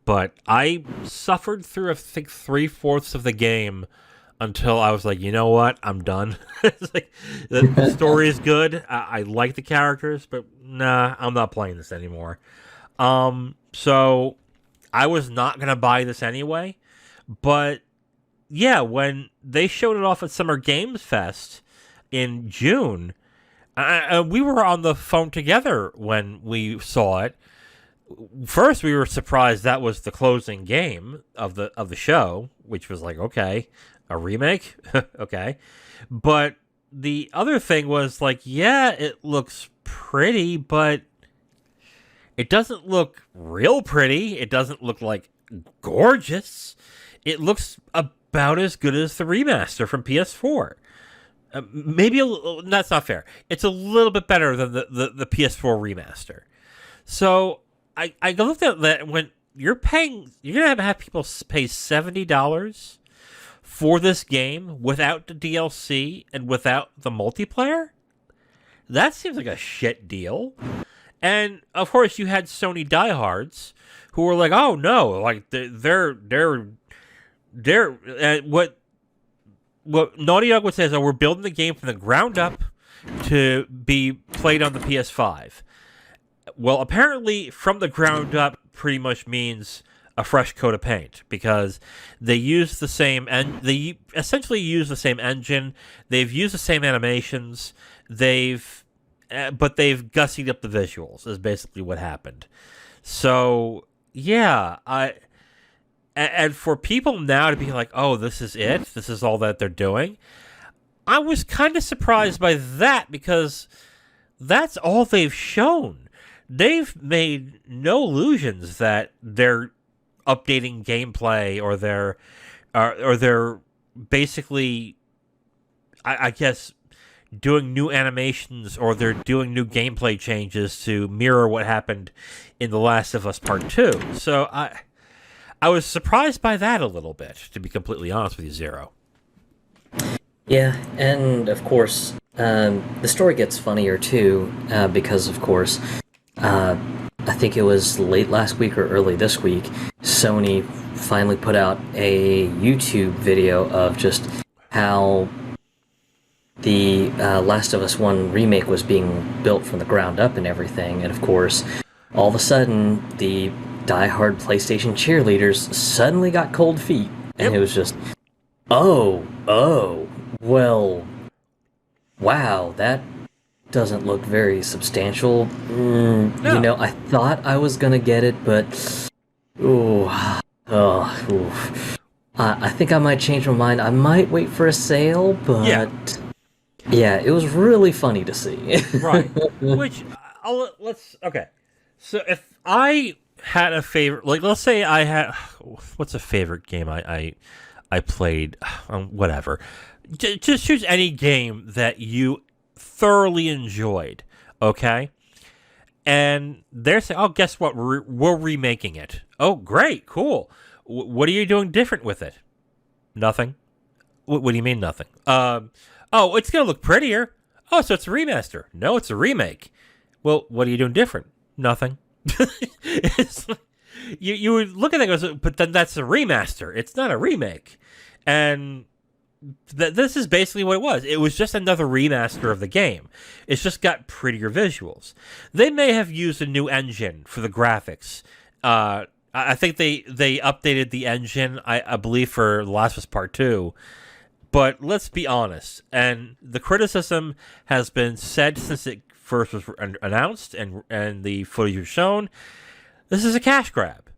But I suffered through, I think, 3/4 of the game until I was like, you know what? I'm done. It's like, the story is good. I like the characters, but nah, I'm not playing this anymore. So I was not going to buy this anyway. But yeah, when they showed it off at Summer Games Fest in June, we were on the phone together when we saw it. First, we were surprised that was the closing game of the show, which was like, okay, a remake, okay. But the other thing was like, yeah, it looks pretty, but it doesn't look real pretty. It doesn't look like gorgeous. It looks about as good as the remaster from PS4. Maybe that's not fair. It's a little bit better than the PS4 remaster. So I looked at that when you're going to have people pay $70 for this game without the DLC and without the multiplayer. That seems like a shit deal. And of course, you had Sony diehards who were like, "Oh no!" Like they're what Naughty Dog would say is, "Oh, we're building the game from the ground up to be played on the PS5." Well, apparently, from the ground up pretty much means a fresh coat of paint, because they use the same and they essentially use the same engine. They've used the same animations. But they've gussied up the visuals. Is basically what happened. So yeah, and for people now to be like, "Oh, this is it. This is all that they're doing." I was kind of surprised by that, because that's all they've shown. They've made no illusions that they're updating gameplay or they're basically, I guess, doing new animations or they're doing new gameplay changes to mirror what happened in The Last of Us Part 2. So I was surprised by that a little bit, to be completely honest with you, Zero. Yeah, and of course, the story gets funnier too, because of course, I think it was late last week or early this week, Sony finally put out a YouTube video of just how the Last of Us 1 remake was being built from the ground up and everything, and of course, all of a sudden, the diehard PlayStation cheerleaders suddenly got cold feet, and It was just, oh, well, wow, that doesn't look very substantial. No. You know, I thought I was gonna get it, but I think I might change my mind. I might wait for a sale, but yeah, it was really funny to see. Right. Which okay. So if I had a favorite, like let's say I had, what's a favorite game I played? Whatever. Just choose any game that you thoroughly enjoyed, okay? And they're saying, "Oh, guess what? We're remaking it." Oh, great, cool. What are you doing different with it? Nothing. What do you mean nothing? Oh, it's gonna look prettier. Oh, so it's a remaster? No, it's a remake. Well, what are you doing different? Nothing. It's like, you would look at that and go, but then that's a remaster. It's not a remake. And this is basically what it was. It was just another remaster of the game. It's just got prettier visuals. They may have used a new engine for the graphics. I think they updated the engine, I believe, for The Last of Us Part 2. But let's be honest, and the criticism has been said since it first was announced and the footage was shown, this is a cash grab.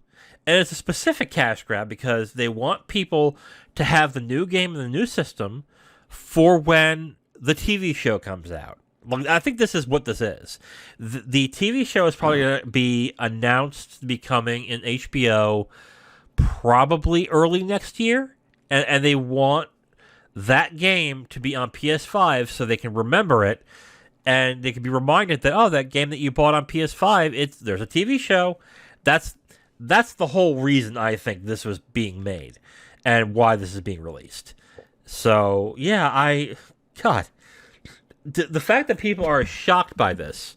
And it's a specific cash grab because they want people to have the new game and the new system for when the TV show comes out. Well, I think this is what this is. The TV show is probably going to be announced to be coming in HBO probably early next year, and they want that game to be on PS5 so they can remember it, and they can be reminded that, oh, that game that you bought on PS5, there's a TV show. That's the whole reason I think this was being made and why this is being released. So, yeah, God, the fact that people are shocked by this,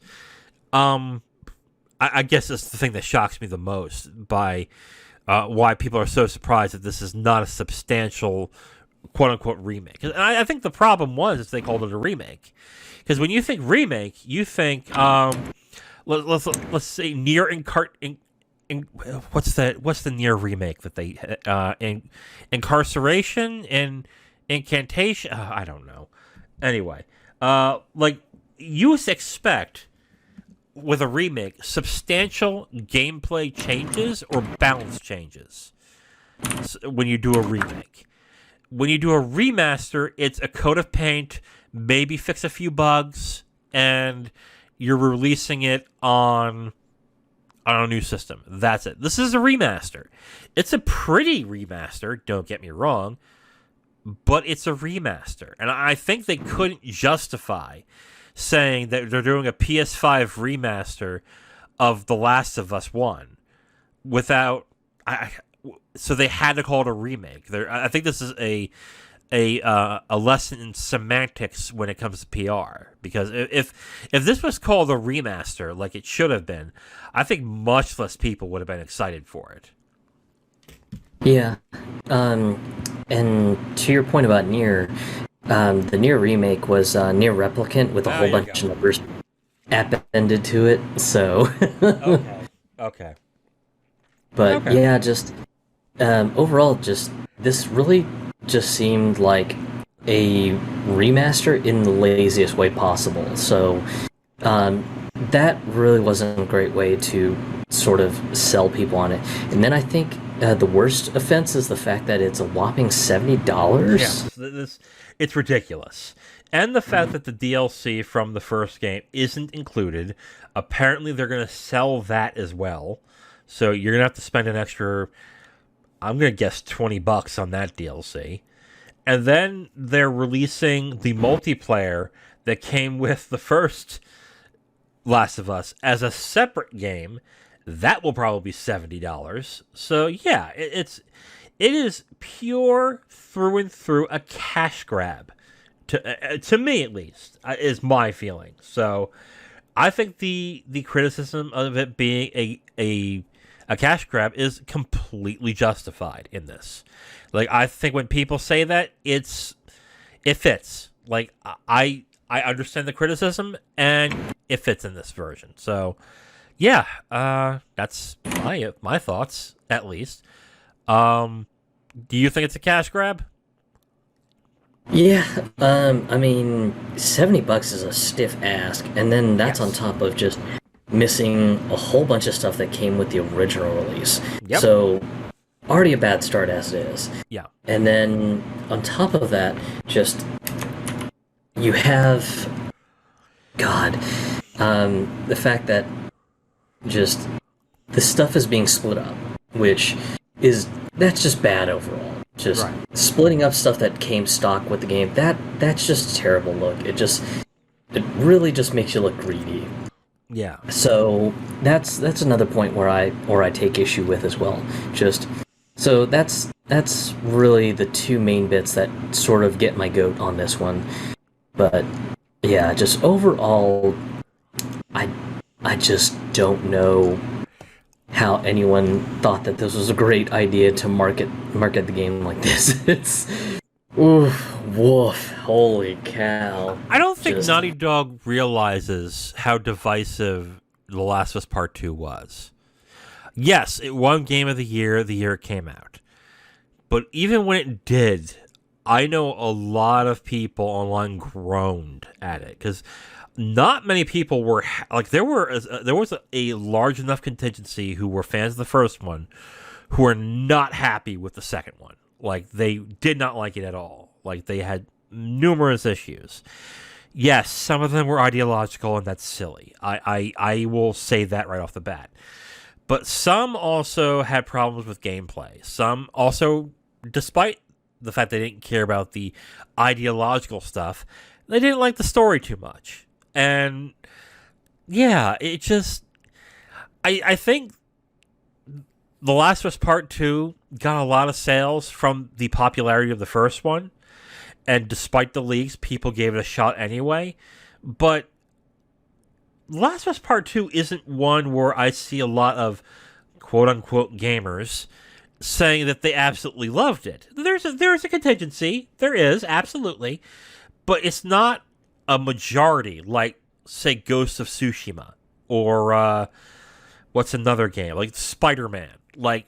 I guess that's the thing that shocks me the most by why people are so surprised that this is not a substantial quote-unquote remake. And I think the problem was they called it a remake. Because when you think remake, you think, let's say near what's the near remake that they incarceration and incantation? I don't know. Anyway, like you expect with a remake substantial gameplay changes or balance changes when you do a remake. When you do a remaster, it's a coat of paint, maybe fix a few bugs, and you're releasing it on a new system. That's it. This is a remaster. It's a pretty remaster, don't get me wrong, but it's a remaster. And I think they couldn't justify saying that they're doing a PS5 remaster of The Last of Us 1 without... so they had to call it a remake. I think this is a lesson in semantics when it comes to PR. Because if this was called a remaster, like it should have been, I think much less people would have been excited for it. Yeah. And to your point about Nier, the Nier remake was Nier Replicant with a whole bunch of numbers appended to it. So. Okay. But yeah, just overall, just this really just seemed like a remaster in the laziest way possible. So that really wasn't a great way to sort of sell people on it. And then I think the worst offense is the fact that it's a whopping $70. Yes, it's ridiculous. And the fact that the DLC from the first game isn't included. Apparently, they're going to sell that as well. So you're going to have to spend an extra, I'm going to guess, $20 on that DLC. And then they're releasing the multiplayer that came with the first Last of Us as a separate game. That will probably be $70. So yeah, it is pure through and through a cash grab. To me, at least, is my feeling. So I think the criticism of it being a cash grab is completely justified in this. Like, I think when people say that, it fits. Like, I understand the criticism, and it fits in this version. So, yeah, that's my thoughts, at least. Do you think it's a cash grab? Yeah, I mean, $70 is a stiff ask, and then that's on top of just missing a whole bunch of stuff that came with the original release. Yep. So, already a bad start as it is. Yeah. And then, on top of that, just, you have, God, the fact that just, this stuff is being split up, that's just bad overall. Just splitting up stuff that came stock with the game, that's just a terrible look. It really just makes you look greedy. Yeah. So that's another point where I take issue with as well. Just so that's really the two main bits that sort of get my goat on this one. But yeah, just overall, I just don't know how anyone thought that this was a great idea to market the game like this. It's woof, holy cow. I don't think Naughty Dog realizes how divisive The Last of Us Part 2 was. Yes, it won Game of the year it came out. But even when it did, I know a lot of people online groaned at it, because not many people were like, there was a large enough contingency who were fans of the first one who were not happy with the second one. Like, they did not like it at all. Like, they had numerous issues. Yes, some of them were ideological, and that's silly. I will say that right off the bat. But some also had problems with gameplay. Some also, despite the fact they didn't care about the ideological stuff, they didn't like the story too much. And yeah, it just. I think The Last of Us Part 2 got a lot of sales from the popularity of the first one. And despite the leaks, people gave it a shot anyway. But Last of Us Part 2 isn't one where I see a lot of quote unquote gamers saying that they absolutely loved it. There's a contingency. There is, absolutely. But it's not a majority like, say, Ghost of Tsushima. Or what's another game? Like Spider-Man. Like,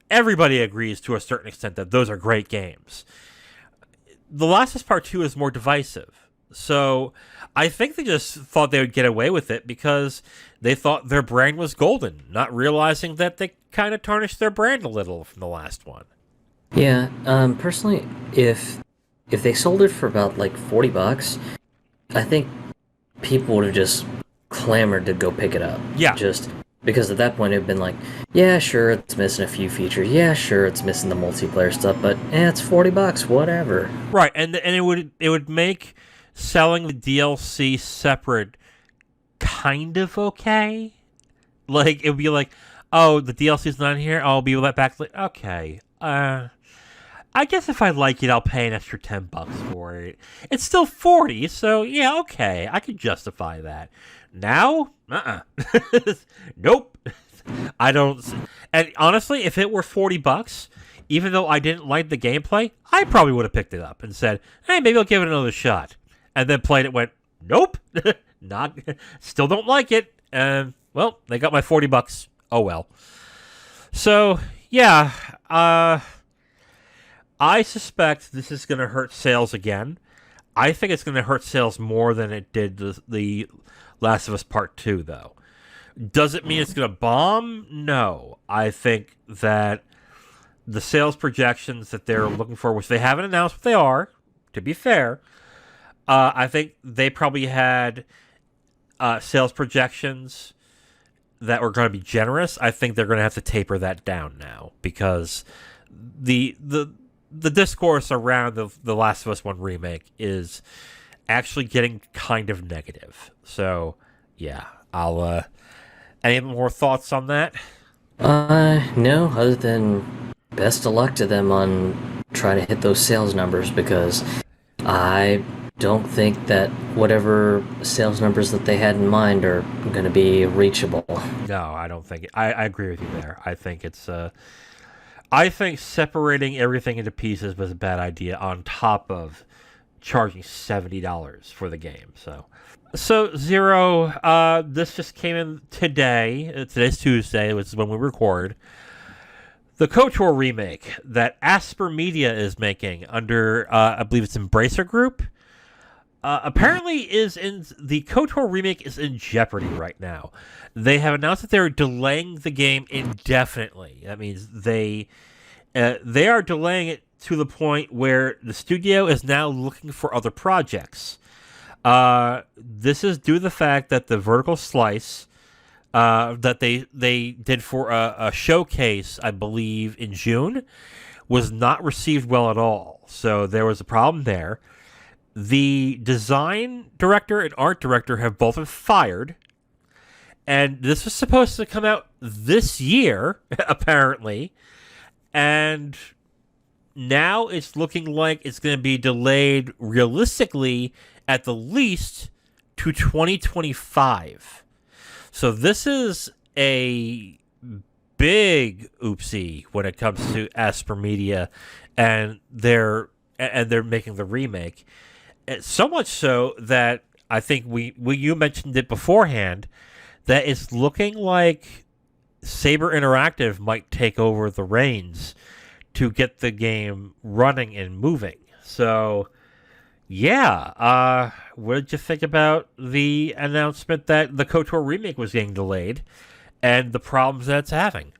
everybody agrees to a certain extent that those are great games. The Last of Us Part 2 is more divisive. So I think they just thought they would get away with it because they thought their brand was golden, not realizing that they kind of tarnished their brand a little from the last one. Yeah, personally, if they sold it for about like $40, I think people would have just clamored to go pick it up. Yeah. Just because at that point it'd been like, yeah, sure, it's missing a few features. Yeah, sure, it's missing the multiplayer stuff, but it's $40, whatever. Right, and it would make selling the DLC separate kind of okay. Like, it would be like, oh, the DLC's not here. I'll be back. Okay. I guess if I like it, I'll pay an extra $10 for it. It's still 40, so yeah, okay, I could justify that. Now, nope. I don't. And honestly, if it were $40, even though I didn't like the gameplay, I probably would have picked it up and said, "Hey, maybe I'll give it another shot." And then played it. Went, nope, not. Still don't like it. And well, they got my $40. Oh well. So yeah. I suspect this is going to hurt sales again. I think it's going to hurt sales more than it did the Last of Us Part 2, though. Does it mean it's going to bomb? No. I think that the sales projections that they're looking for, which they haven't announced what they are, to be fair, I think they probably had sales projections that were going to be generous. I think they're going to have to taper that down now because the discourse around the Last of Us 1 remake is actually getting kind of negative. So, yeah, I'll, any more thoughts on that? No, other than best of luck to them on trying to hit those sales numbers because I don't think that whatever sales numbers that they had in mind are going to be reachable. No, I don't think it. I agree with you there. I think it's, I think separating everything into pieces was a bad idea on top of charging $70 for the game. So Zero, this just came in today. Today's Tuesday, which is when we record. The KOTOR remake that Asper Media is making under, I believe it's Embracer Group, apparently the KOTOR remake is in jeopardy right now. They have announced that they're delaying the game indefinitely. That means they are delaying it to the point where the studio is now looking for other projects. This is due to the fact that the vertical slice that they did for a showcase, I believe, in June, was not received well at all. So there was a problem there. The design director and art director have both been fired. And this was supposed to come out this year, apparently. And now it's looking like it's going to be delayed realistically at the least to 2025. So this is a big oopsie when it comes to Asper Media and they're making the remake. So much so that I think you mentioned it beforehand that it's looking like Saber Interactive might take over the reins to get the game running and moving. So, yeah. What did you think about the announcement that the KOTOR remake was getting delayed and the problems that it's having?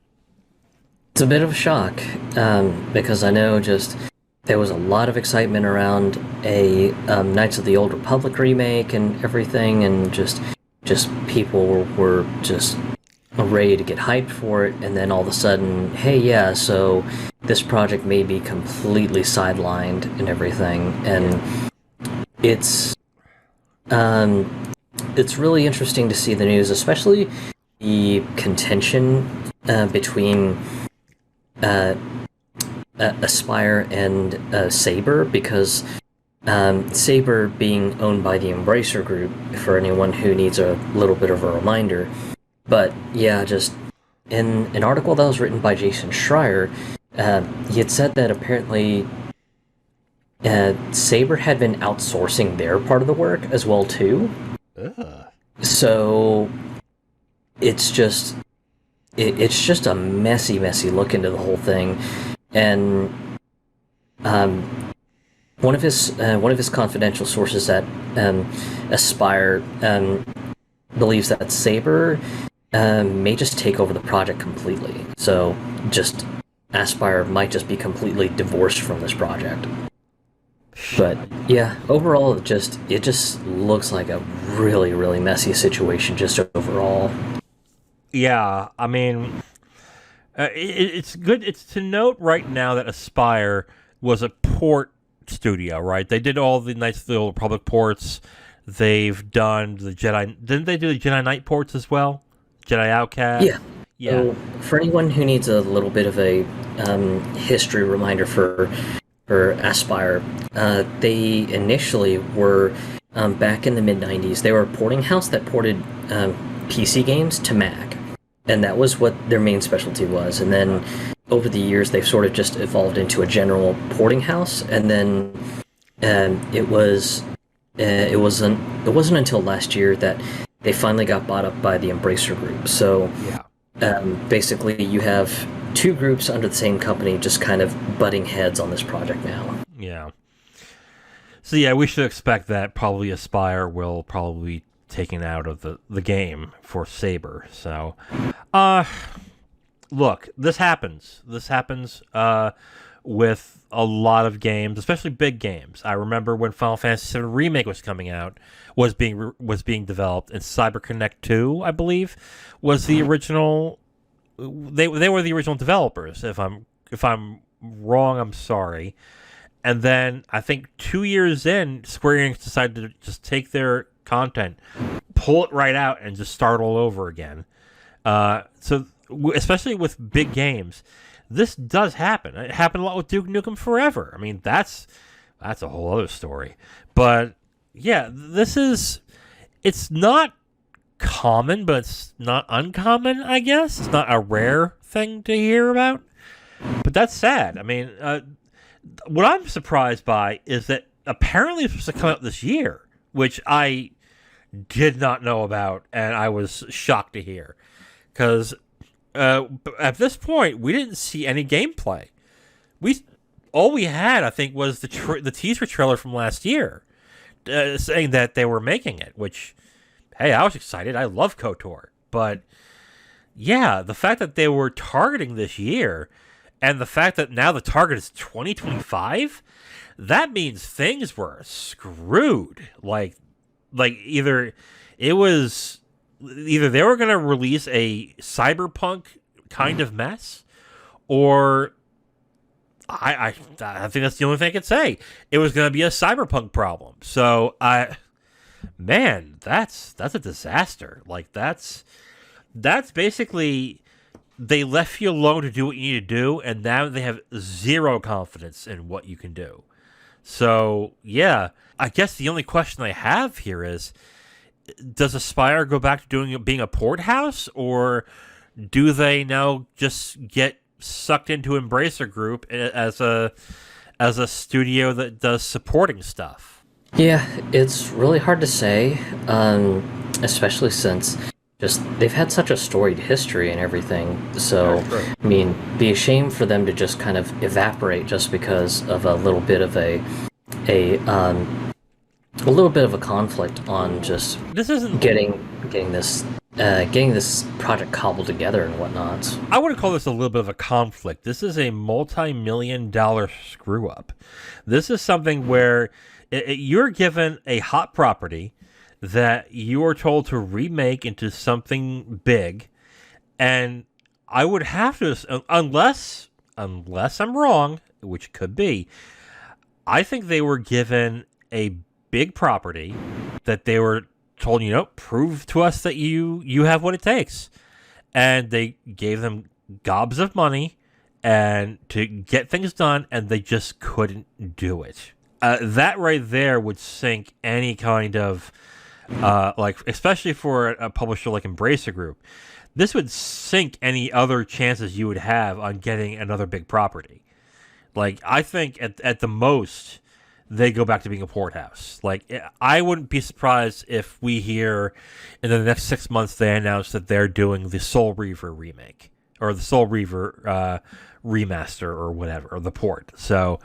It's a bit of a shock because I know just there was a lot of excitement around a Knights of the Old Republic remake and everything, and just people were just ready to get hyped for it, and then all of a sudden, hey, yeah, so this project may be completely sidelined and everything, and it's really interesting to see the news, especially the contention between Aspyr and Saber, because Saber being owned by the Embracer Group, for anyone who needs a little bit of a reminder. But yeah, just in an article that was written by Jason Schreier, he had said that apparently Saber had been outsourcing their part of the work as well too. So it's just a messy look into the whole thing, and one of his confidential sources at Aspyr believes that Saber may just take over the project completely. So just Aspyr might just be completely divorced from this project. But yeah, overall, it just looks like a really messy situation just overall. Yeah, I mean, it's good. It's to note right now that Aspyr was a port studio, right? They did all the Knights of the Old Republic ports. They've done the Jedi. Didn't they do the Jedi Knight ports as well? Jedi Outcast. Yeah. So for anyone who needs a little bit of a history reminder for Aspyr, they initially were back in the mid '90s. They were a porting house that ported PC games to Mac, and that was what their main specialty was. And then over the years, they've sort of just evolved into a general porting house. And then it wasn't until last year that they finally got bought up by the Embracer Group. So basically, you have two groups under the same company just kind of butting heads on this project now. Yeah. So yeah, we should expect that probably Aspyr will probably be taken out of the game for Saber. So, look, this happens. This happens with a lot of games, especially big games. I remember when Final Fantasy VII Remake was coming out, was being developed, and CyberConnect 2, I believe, was the original. They were the original developers. If I'm wrong, I'm sorry. And then I think 2 years in, Square Enix decided to just take their content, pull it right out, and just start all over again. So especially with big games, this does happen. It happened a lot with Duke Nukem Forever. I mean, that's a whole other story. But yeah, it's not common, but it's not uncommon, I guess. It's not a rare thing to hear about. But that's sad. I mean, what I'm surprised by is that apparently it's supposed to come out this year, which I did not know about, and I was shocked to hear. Because at this point, we didn't see any gameplay. All we had, I think, was the teaser trailer from last year, saying that they were making it, which, hey, I was excited. I love KOTOR. But, yeah, the fact that they were targeting this year, and the fact that now the target is 2025, that means things were screwed. Like either they were going to release a cyberpunk kind of mess, or I think that's the only thing I could say. It was going to be a cyberpunk problem. So man, that's a disaster. Like that's basically, they left you alone to do what you need to do, and now they have zero confidence in what you can do. So yeah, I guess the only question I have here is, does Aspyr go back to being a port house, or do they now just get sucked into Embracer Group as a studio that does supporting stuff? Yeah, it's really hard to say, especially since they've had such a storied history and everything. So, I mean, be a shame for them to just kind of evaporate just because of a little bit of a little bit of a conflict on just this isn't getting this getting this project cobbled together and whatnot. I would call this a little bit of a conflict. This is a multi-million-dollar screw-up. This is something where you're given a hot property that you are told to remake into something big, and I would have to, unless I'm wrong, which could be, I think they were given a big property that they were told, prove to us that you have what it takes. And they gave them gobs of money and to get things done, and they just couldn't do it. That right there would sink any kind of, especially for a publisher like Embracer Group, this would sink any other chances you would have on getting another big property. Like, I think at the most, they go back to being a port house. Like, I wouldn't be surprised if we hear in the next 6 months they announce that they're doing the Soul Reaver remake or the Soul Reaver remaster or whatever, or the port. So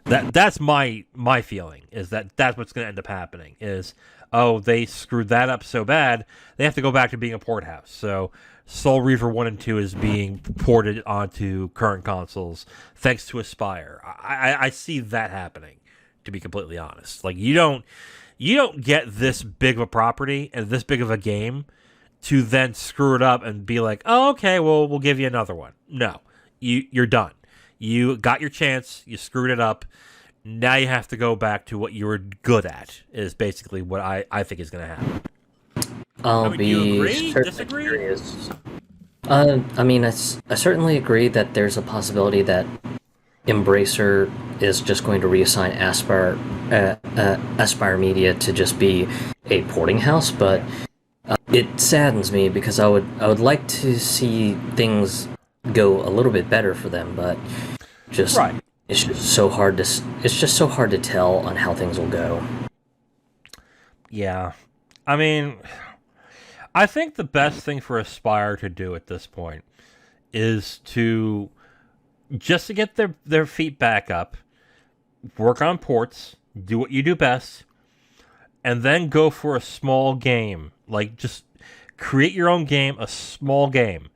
that's my feeling, is that's what's going to end up happening. Is, oh, they screwed that up so bad they have to go back to being a port house. So Soul Reaver 1 and 2 is being ported onto current consoles thanks to Aspire. I see that happening, to be completely honest. Like, you don't get this big of a property and this big of a game to then screw it up and be like, oh, okay, well, we'll give you another one. No, you're done. You got your chance. You screwed it up. Now you have to go back to what you were good at, is basically what I think is going to happen. Do you agree? Disagree? Curious. I certainly agree that there's a possibility that Embracer is just going to reassign Aspire Media to just be a porting house, but it saddens me because I would like to see things go a little bit better for them, but just right. It's just so hard to tell on how things will go. Yeah, I mean, I think the best thing for Aspire to do at this point is to get their feet back up, work on ports, do what you do best, and then go for a small game. Like, just create your own game, a small game,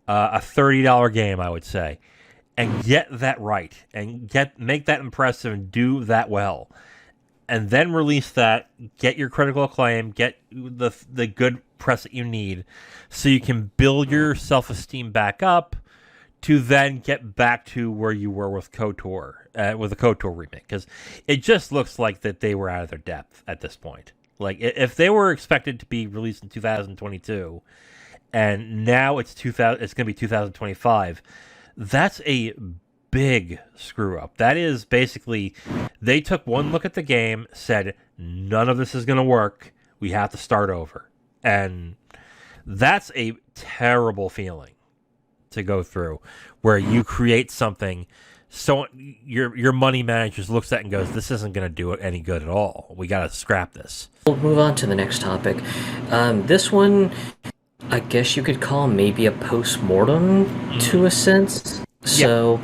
a $30 game, I would say, and get that right, and make that impressive and do that well. And then release that, get your critical acclaim, get the good press that you need, so you can build your self-esteem back up to then get back to where you were with KOTOR, with the KOTOR remake. Because it just looks like that they were out of their depth at this point. Like, if they were expected to be released in 2022, and now it's going to be 2025, that's a big screw up. That is basically, they took one look at the game, said, none of this is going to work, we have to start over. And that's a terrible feeling to go through, where you create something, so your money manager looks at it and goes, this isn't going to do it any good at all, we got to scrap this. We'll move on to the next topic. This one, I guess you could call maybe a post-mortem to a sense. So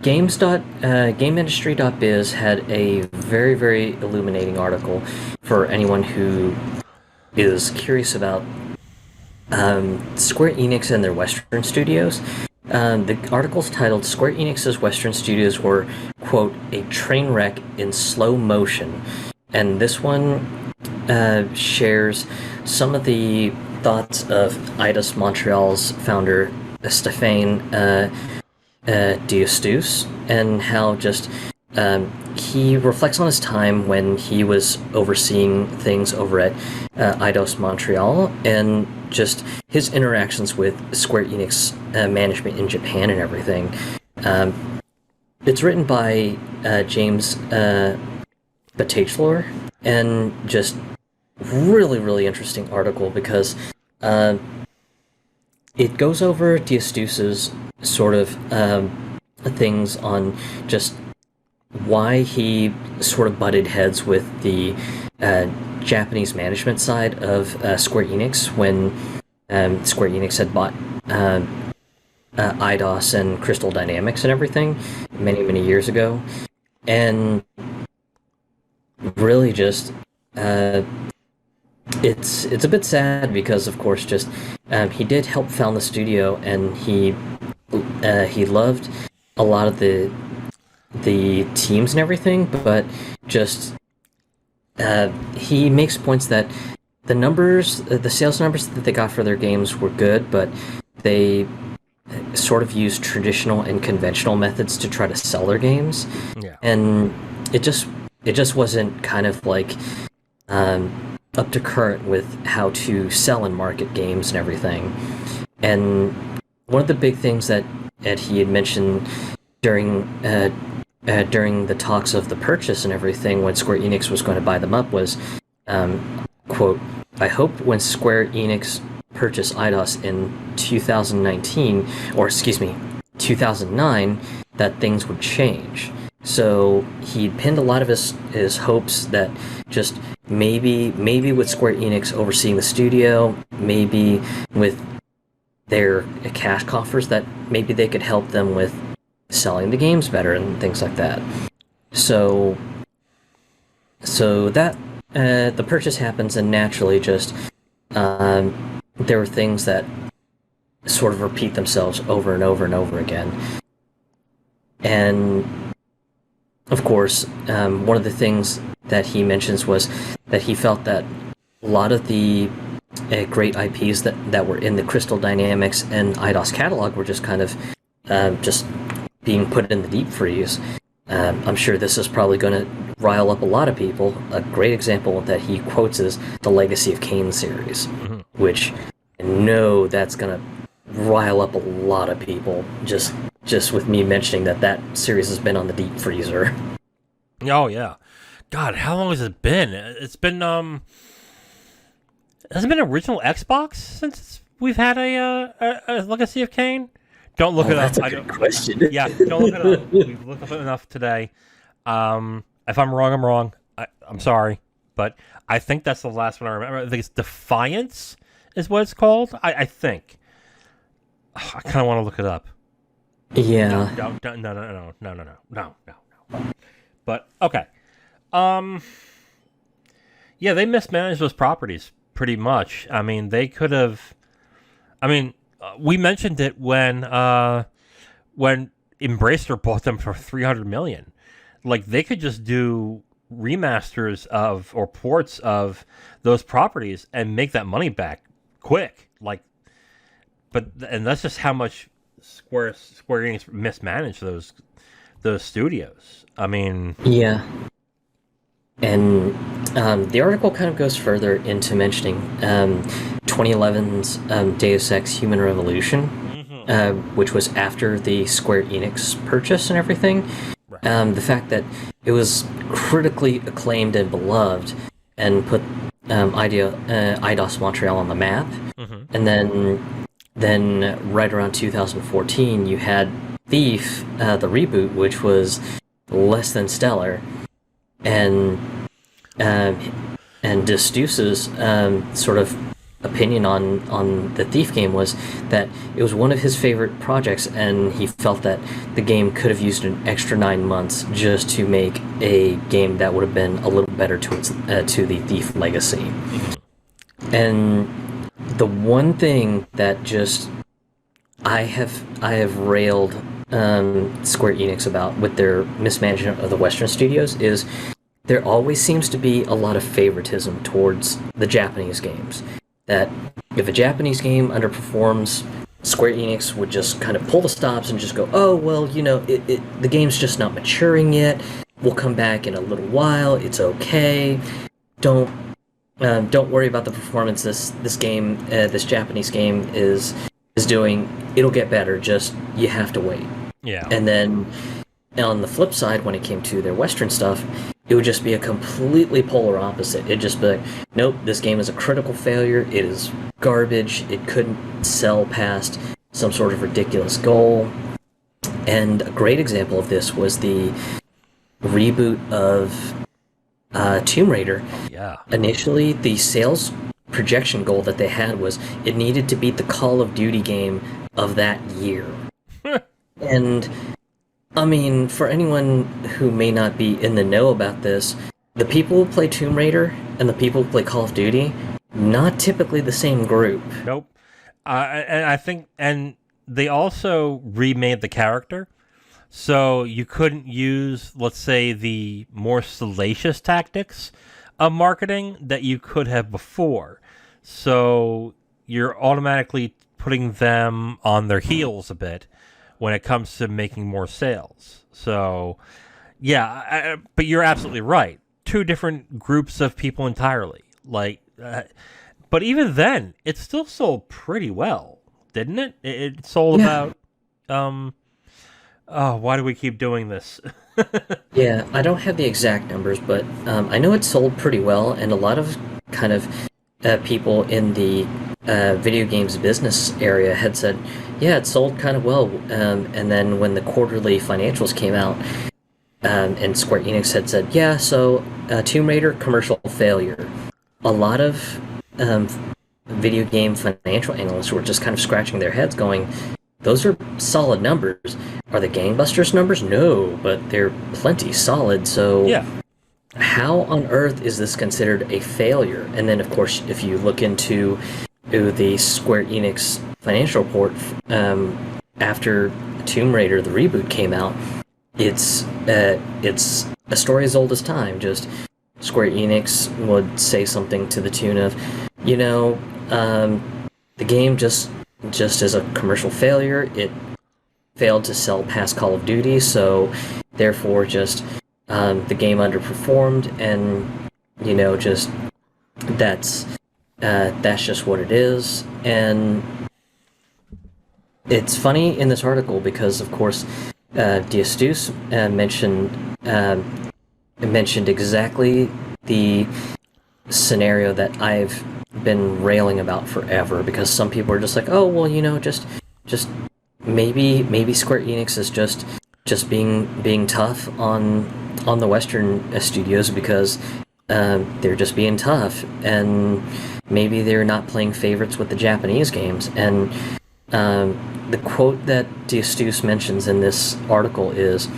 GameIndustry.biz had a very, very illuminating article for anyone who is curious about Square Enix and their Western studios. The article's titled, Square Enix's Western studios were, quote, a train wreck in slow motion. And this one shares some of the thoughts of Eidos Montreal's founder, Stéphane Diostus, and how just he reflects on his time when he was overseeing things over at Eidos Montreal, and just his interactions with Square Enix management in Japan and everything. It's written by James Batachelor, and just really, really interesting article because it goes over Diostus's sort of things on just why he sort of butted heads with the Japanese management side of Square Enix when Square Enix had bought Eidos and Crystal Dynamics and everything many, many years ago. And really just it's a bit sad because, of course, just he did help found the studio, and he loved a lot of the teams and everything, but just he makes points that the sales numbers that they got for their games were good, but they sort of used traditional and conventional methods to try to sell their games, Yeah. and it just wasn't kind of like up to current with how to sell and market games and everything. And one of the big things that he had mentioned during during the talks of the purchase and everything, when Square Enix was going to buy them up, was, quote, "I hope when Square Enix purchased Eidos in 2019, or excuse me, 2009, that things would change." So he pinned a lot of his hopes that just maybe with Square Enix overseeing the studio, maybe with their cash coffers, that maybe they could help them with selling the games better and things like that. So that the purchase happens, and naturally, just there were things that sort of repeat themselves over and over and over again. And of course, one of the things that he mentions was that he felt that a lot of the great IPs that were in the Crystal Dynamics and Eidos catalog were just kind of just being put in the deep freeze. I'm sure this is probably going to rile up a lot of people. A great example that he quotes is the Legacy of Kain series, which I know that's going to rile up a lot of people just with me mentioning that series has been on the deep freezer. Oh yeah, God, how long has it been? It's been has it been original Xbox since we've had a Legacy of Kain? Don't look it up. That's a good question. Yeah, don't look it up. We've looked up enough today. If I'm wrong, I'm wrong. I'm sorry, but I think that's the last one I remember. I think it's Defiance is what it's called. I think. I kind of want to look it up. Yeah. No. But okay. Yeah, they mismanaged those properties pretty much. I mean, they could have. I mean, we mentioned it when Embracer bought them for $300 million. Like, they could just do remasters of or ports of those properties and make that money back quick. Like, and that's just how much Square Enix mismanaged those studios. I mean, yeah. And the article kind of goes further into mentioning 2011's Deus Ex Human Revolution, which was after the Square Enix purchase and everything. Right. The fact that it was critically acclaimed and beloved and put Eidos Montreal on the map. And then right around 2014, you had Thief, the reboot, which was less than stellar. And Destuce's sort of opinion on the Thief game was that it was one of his favorite projects, and he felt that the game could have used an extra 9 months just to make a game that would have been a little better to the Thief legacy. And the one thing that just I have railed Square Enix about with their mismanagement of the Western studios is there always seems to be a lot of favoritism towards the Japanese games. That if a Japanese game underperforms, Square Enix would just kind of pull the stops and just go, "Oh well, you know, the game's just not maturing yet. We'll come back in a little while. It's okay. Don't worry about the performance this Japanese game is doing. It'll get better. Just you have to wait." Yeah. And then on the flip side, when it came to their Western stuff, it would just be a completely polar opposite. It'd just be like, nope, this game is a critical failure. It is garbage. It couldn't sell past some sort of ridiculous goal. And a great example of this was the reboot of Tomb Raider. Yeah. Initially, the sales projection goal that they had was it needed to beat the Call of Duty game of that year. And I mean, for anyone who may not be in the know about this, the people who play Tomb Raider and the people who play Call of Duty, Not typically the same group. Nope. And I think, and they also remade the character, so you couldn't use, let's say, the more salacious tactics of marketing that you could have before. So you're automatically putting them on their heels a bit when it comes to making more sales. So, yeah, but you're absolutely right. Two different groups of people entirely. But even then, it still sold pretty well, didn't it? It sold about. Oh, why do we keep doing this? Yeah, I don't have the exact numbers, but I know it sold pretty well, and a lot of kind of people in the video games business area had said, yeah, it sold kind of well. And then when the quarterly financials came out, and Square Enix had said, yeah, so Tomb Raider commercial failure. A lot of video game financial analysts were just kind of scratching their heads going, those are solid numbers. Are the gangbusters numbers? No, but they're plenty solid, so Yeah. how on earth is this considered a failure? And then, of course, if you look into the Square Enix financial report after Tomb Raider, the reboot came out, it's a story as old as time. Just Square Enix would say something to the tune of, the game just is a commercial failure. It failed to sell past Call of Duty, so therefore just the game underperformed, and just that's just what it is. And it's funny in this article because, of course, Diastus mentioned exactly the scenario that I've been railing about forever, because some people are just like, oh well, just maybe Square Enix is just being tough on the Western studios because they're just being tough, and maybe they're not playing favorites with the Japanese games. And the quote that Diastus mentions in this article is,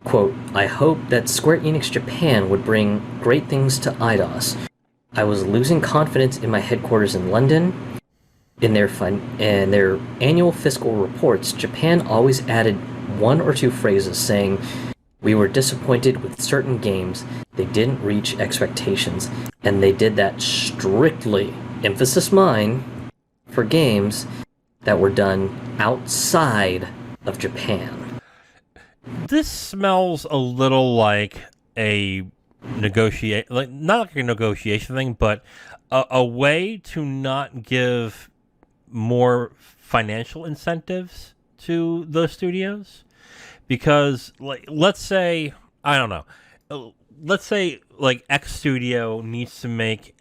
quote, "I hope that Square Enix Japan would bring great things to Eidos. I was losing confidence in my headquarters in London. In their annual fiscal reports, Japan always added one or two phrases saying, 'We were disappointed with certain games. They didn't reach expectations.' And they did that strictly, emphasis mine, for games that were done outside of Japan." This smells a little like not like a negotiation thing, but a way to not give more financial incentives to those studios. Because, let's say, I don't know, let's say, X studio needs to make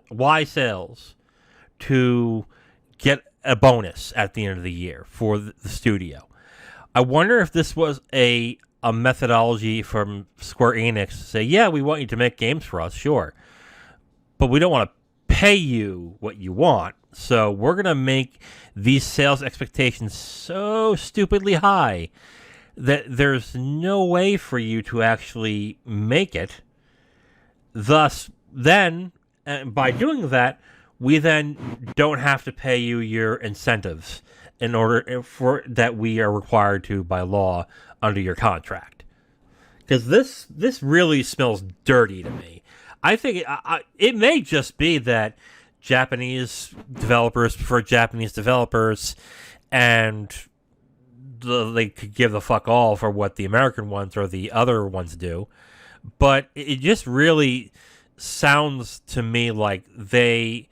Y sales to get a bonus at the end of the year for the studio. I wonder if this was a methodology from Square Enix to say, yeah, we want you to make games for us, sure, but we don't want to pay you what you want, so we're going to make these sales expectations so stupidly high that there's no way for you to actually make it. Thus, then, by doing that, we then don't have to pay you your incentives in order for that we are required to by law under your contract. Because this really smells dirty to me. I think it may just be that Japanese developers prefer Japanese developers, and they could give the fuck all for what the American ones or the other ones do. But it just really sounds to me like they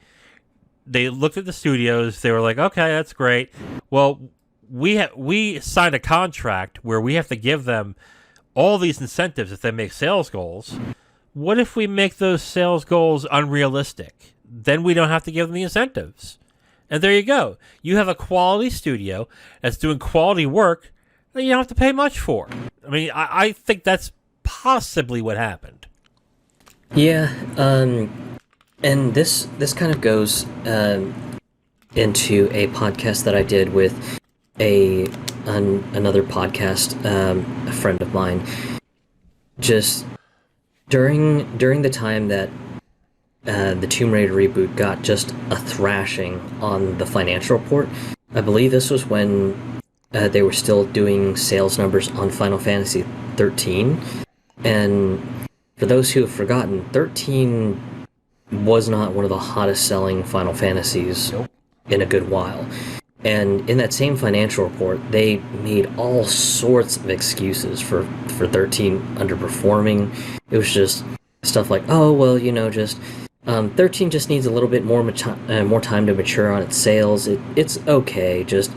looked at the studios. They were like, okay, that's great. Well, we signed a contract where we have to give them all these incentives if they make sales goals. What if we make those sales goals unrealistic? Then we don't have to give them the incentives. And there you go. You have a quality studio that's doing quality work that you don't have to pay much for. I mean, I think that's possibly what happened. Yeah, and this kind of goes into a podcast that I did with another podcast, a friend of mine. Just during the time that the Tomb Raider reboot got just a thrashing on the financial report. I believe this was when they were still doing sales numbers on Final Fantasy 13. And for those who have forgotten, 13 was not one of the hottest selling Final Fantasies in a good while. And in that same financial report, they made all sorts of excuses for 13 underperforming. It was just stuff like, oh, well, just 13 just needs a little bit more time to mature on its sales. It's okay. Just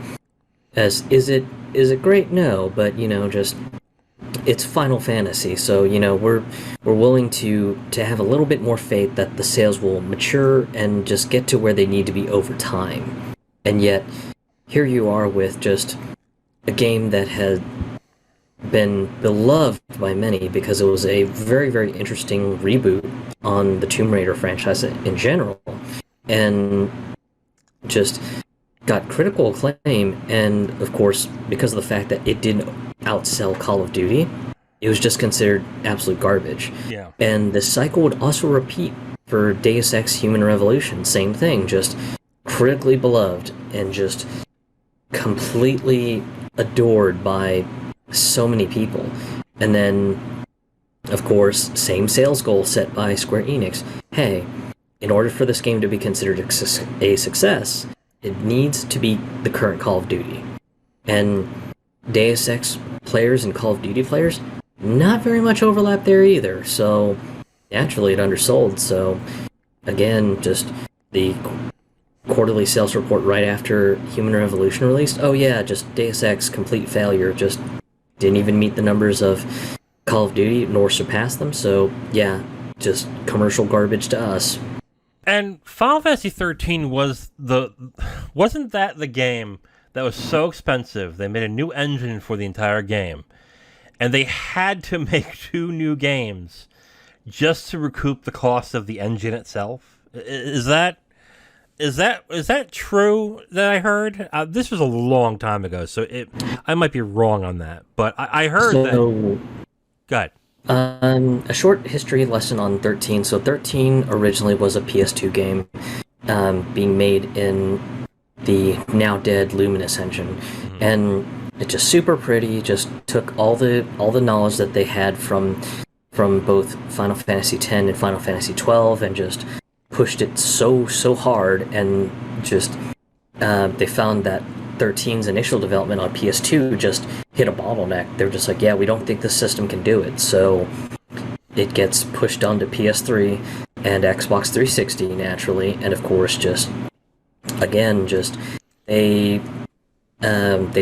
is it great? No, but just it's Final Fantasy, so we're willing to have a little bit more faith that the sales will mature and just get to where they need to be over time. And yet, here you are with just a game that had been beloved by many because it was a very, very interesting reboot on the Tomb Raider franchise in general, and just got critical acclaim, and of course, because of the fact that it didn't outsell Call of Duty, it was just considered absolute garbage. Yeah. And the cycle would also repeat for Deus Ex Human Revolution. Same thing, just critically beloved and just completely adored by so many people. And then, of course, same sales goal set by Square Enix. Hey, in order for this game to be considered a success, it needs to be the current Call of Duty. And Deus Ex players and Call of Duty players, not very much overlap there either. So, naturally, it undersold. So, again, just the quarterly sales report right after Human Revolution released. Oh yeah, just Deus Ex, complete failure. Just didn't even meet the numbers of Call of Duty, nor surpass them. So, yeah, just commercial garbage to us. And Final Fantasy 13 wasn't that the game that was so expensive they made a new engine for the entire game, and they had to make 2 new games just to recoup the cost of the engine itself? Is that true that I heard? This was a long time ago, so I might be wrong on that, but I heard that. Go ahead. A short history lesson on 13. So 13 originally was a PS2 game being made in the now dead Luminous engine. And it's just super pretty, just took all the knowledge that they had from both Final Fantasy X and Final Fantasy XII and just pushed it so hard, and just they found that 13's initial development on PS2 just hit a bottleneck. They're just like, yeah, we don't think the system can do it. So it gets pushed onto PS3 and Xbox 360 naturally, and of course just they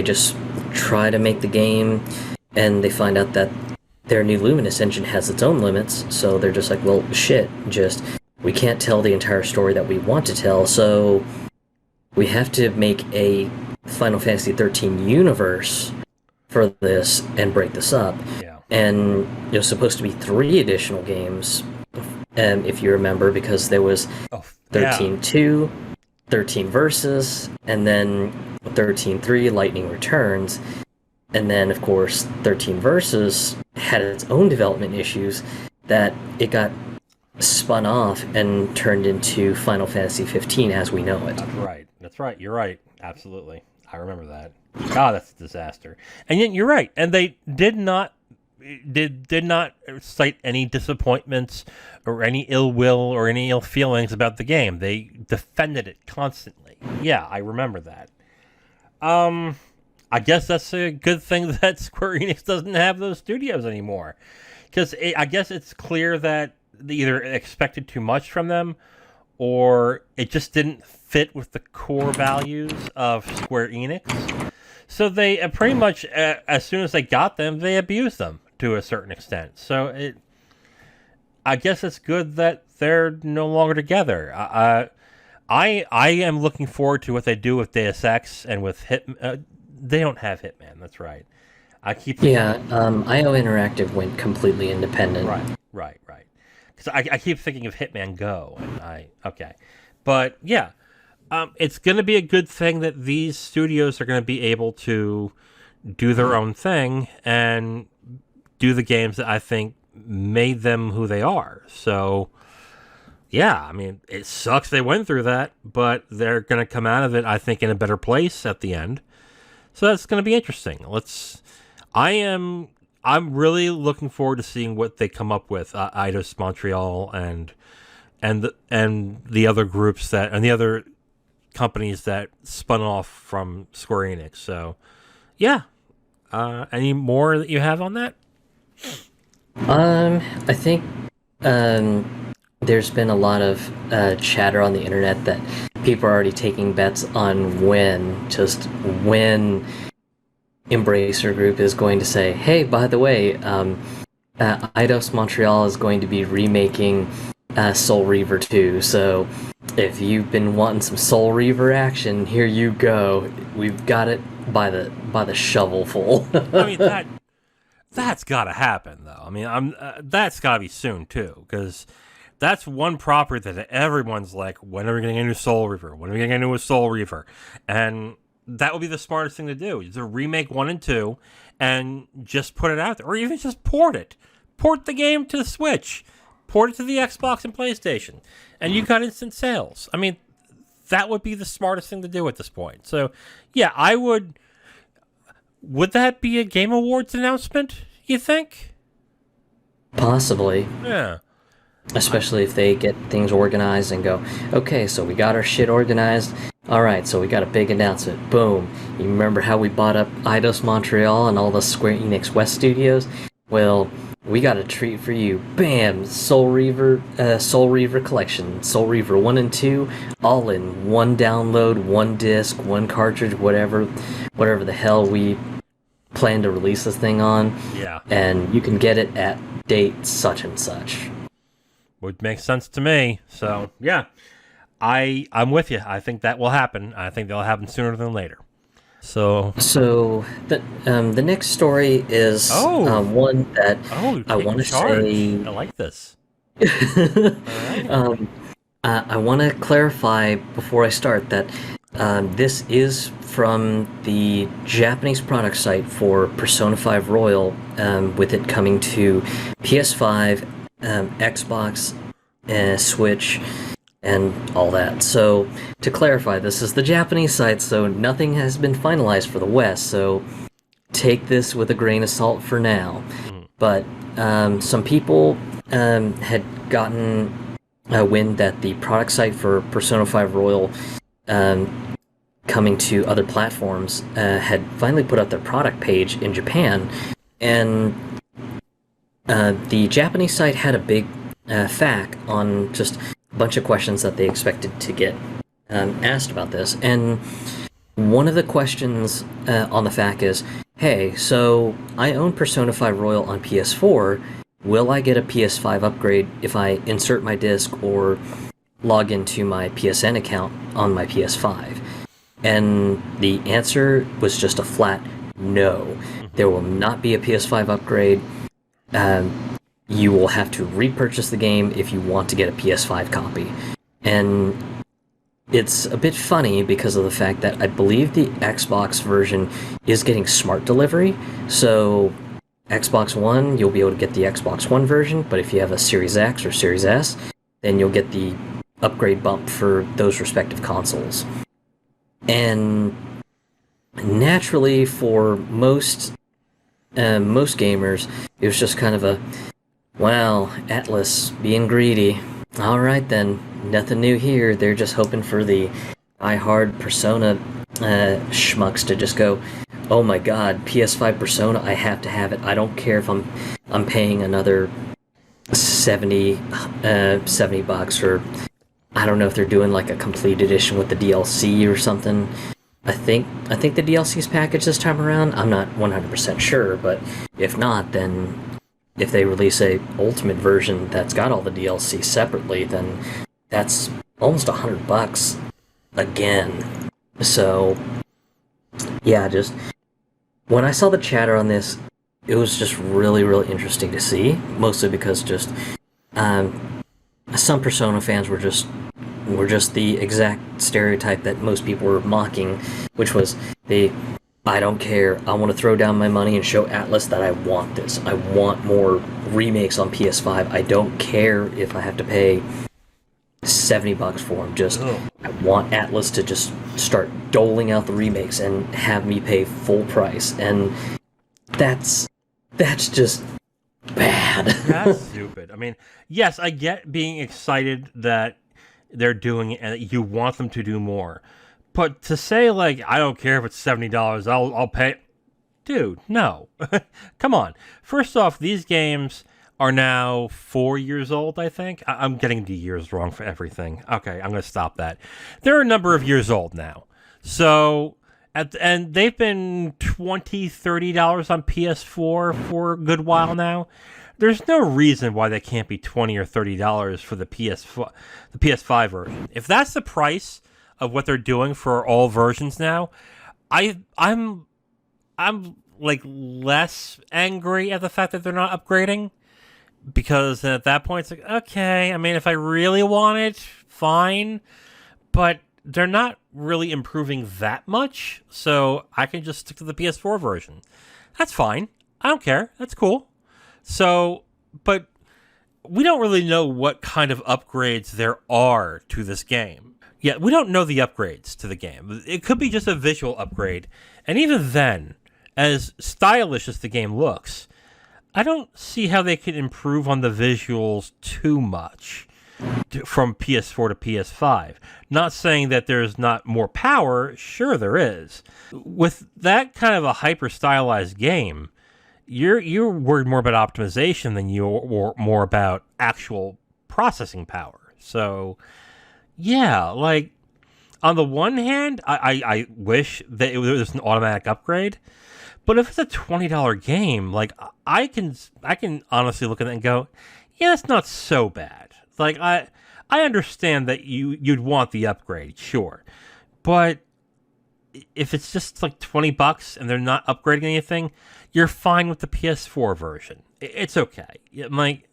just try to make the game, and they find out that their new Luminous engine has its own limits, so they're just like, well, shit, we can't tell the entire story that we want to tell, so we have to make a Final Fantasy 13 universe for this and break this up. Yeah. And it was supposed to be 3 additional games, if you remember, because there was 13-2, 13 Versus, and then 13-3 Lightning Returns. And then, of course, 13 Versus had its own development issues that it got spun off and turned into Final Fantasy 15 as we know it. That's right. You're right. Absolutely. I remember that. God, that's a disaster. And yet you're right. And they did not cite any disappointments or any ill will or any ill feelings about the game. They defended it constantly. Yeah, I remember that. I guess that's a good thing that Square Enix doesn't have those studios anymore. Because I guess it's clear that they either expected too much from them, or it just didn't fit with the core values of Square Enix. So they pretty much, as soon as they got them, they abused them to a certain extent. So I guess it's good that they're no longer together. I am looking forward to what they do with Deus Ex and with they don't have Hitman, that's right. I keep thinking, IO Interactive went completely independent. Right. Because I keep thinking of Hitman Go, and but yeah, it's going to be a good thing that these studios are going to be able to do their own thing and do the games that I think made them who they are. So Yeah, I mean, it sucks they went through that, but they're going to come out of it, I think, in a better place at the end. So that's going to be interesting. I am. I'm really looking forward to seeing what they come up with. Eidos Montreal and the other groups and the other companies that spun off from Square Enix. So, yeah. Any more that you have on that? I think there's been a lot of chatter on the internet that people are already taking bets on when Embracer Group is going to say, hey, by the way, Eidos Montreal is going to be remaking Soul Reaver 2, so if you've been wanting some Soul Reaver action, here you go. We've got it by the shovelful. I mean that's got to happen though. I mean, that's got to be soon too, because that's one property that everyone's like, when are we getting a new Soul Reaver? When are we getting a new Soul Reaver? And that would be the smartest thing to do, is to remake 1 and 2 and just put it out there. Or even just port it. Port the game to the Switch. Port it to the Xbox and PlayStation. And you got instant sales. I mean, that would be the smartest thing to do at this point. So, yeah, I would... Would that be a Game Awards announcement, you think? Possibly. Yeah. Especially if they get things organized and go, okay, so we got our shit organized. All right, so we got a big announcement. Boom. You remember how we bought up Eidos Montreal and all the Square Enix West studios? Well, we got a treat for you. Bam! Soul Reaver collection. Soul Reaver 1 and 2, all in one download, one disc, one cartridge, whatever the hell we plan to release this thing on. Yeah. And you can get it at date such and such. Would make sense to me. So, yeah. I'm with you. I think that will happen. I think that'll happen sooner than later. So the next story is one that I want to say. I like this. I want to clarify before I start that this is from the Japanese product site for Persona 5 Royal, with it coming to PS5, Xbox, Switch, and all that. So, to clarify, this is the Japanese site, so nothing has been finalized for the West, so take this with a grain of salt for now. But some people had gotten wind that the product site for Persona 5 Royal coming to other platforms had finally put up their product page in Japan, and the Japanese site had a big FAQ on just a bunch of questions that they expected to get asked about this. And one of the questions on the FAQ is, hey, so I own Persona 5 Royal on PS4. Will I get a PS5 upgrade if I insert my disc or log into my PSN account on my PS5? And the answer was just a flat no. There will not be a PS5 upgrade. You will have to repurchase the game if you want to get a PS5 copy. And it's a bit funny because of the fact that I believe the Xbox version is getting smart delivery. So Xbox One, you'll be able to get the Xbox One version, but if you have a Series X or Series S, then you'll get the upgrade bump for those respective consoles. And naturally, for most gamers, it was just kind of a, wow, Atlas being greedy. All right then, nothing new here. They're just hoping for the die-hard Persona schmucks to just go, oh my god, PS5 Persona, I have to have it. I don't care if I'm paying another 70 bucks, or I don't know if they're doing like a complete edition with the DLC or something. I think the DLC's packaged this time around. I'm not 100% sure, but if not, then if they release a ultimate version that's got all the DLC separately, then that's almost $100 again. So yeah, just when I saw the chatter on this, it was just really, really interesting to see. Mostly because just some Persona fans were just the exact stereotype that most people were mocking, which was I don't care, I want to throw down my money and show Atlas that I want this. I want more remakes on PS5. I don't care if I have to pay $70 for them. Just Ugh. I want Atlas to just start doling out the remakes and have me pay full price, and that's just bad. That's stupid. I mean, yes, I get being excited that they're doing it and that you want them to do more. But to say like I don't care if it's $70, I'll pay, dude, no. Come on. First off, these games are now 4 years old, I think. I'm getting the years wrong for everything. Okay, I'm going to stop that. They're a number of years old now. So, and they've been $20, $30 on PS4 for a good while now. There's no reason why they can't be $20 or $30 for the PS5 version. If that's the price of what they're doing for all versions now, I'm like less angry at the fact that they're not upgrading, because at that point it's like, okay, I mean, if I really want it, fine, but they're not really improving that much, so I can just stick to the PS4 version. That's fine. I don't care. That's cool. So, but we don't really know what kind of upgrades there are to this game. Yeah, we don't know the upgrades to the game. It could be just a visual upgrade, and even then, as stylish as the game looks, I don't see how they could improve on the visuals too much from PS4 to PS5. Not saying that there's not more power, sure there is. With that kind of a hyper stylized game, you're worried more about optimization than you're more about actual processing power. So, yeah, like, on the one hand, I wish that it was an automatic upgrade. But if it's a $20 game, like, I can honestly look at it and go, yeah, that's not so bad. Like, I understand that you'd want the upgrade, sure. But if it's just like $20 and they're not upgrading anything, you're fine with the PS4 version. It's okay. Like,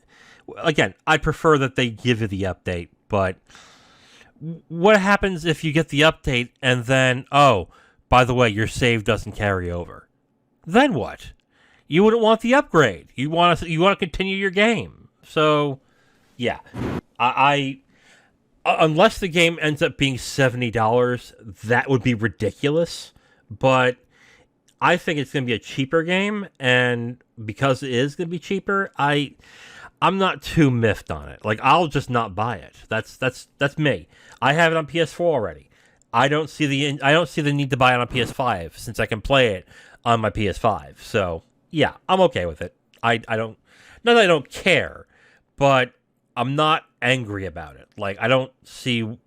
again, I prefer that they give you the update, but what happens if you get the update and then, oh, by the way, your save doesn't carry over? Then what? You wouldn't want the upgrade. You want to continue your game. So, yeah, I unless the game ends up being $70, that would be ridiculous. But I think it's going to be a cheaper game, and because it is going to be cheaper, I'm not too miffed on it. Like, I'll just not buy it. That's me. I have it on PS4 already. I don't see the need to buy it on PS5 since I can play it on my PS5. So, yeah, I'm okay with it. I don't, not that I don't care, but I'm not angry about it. Like, I don't see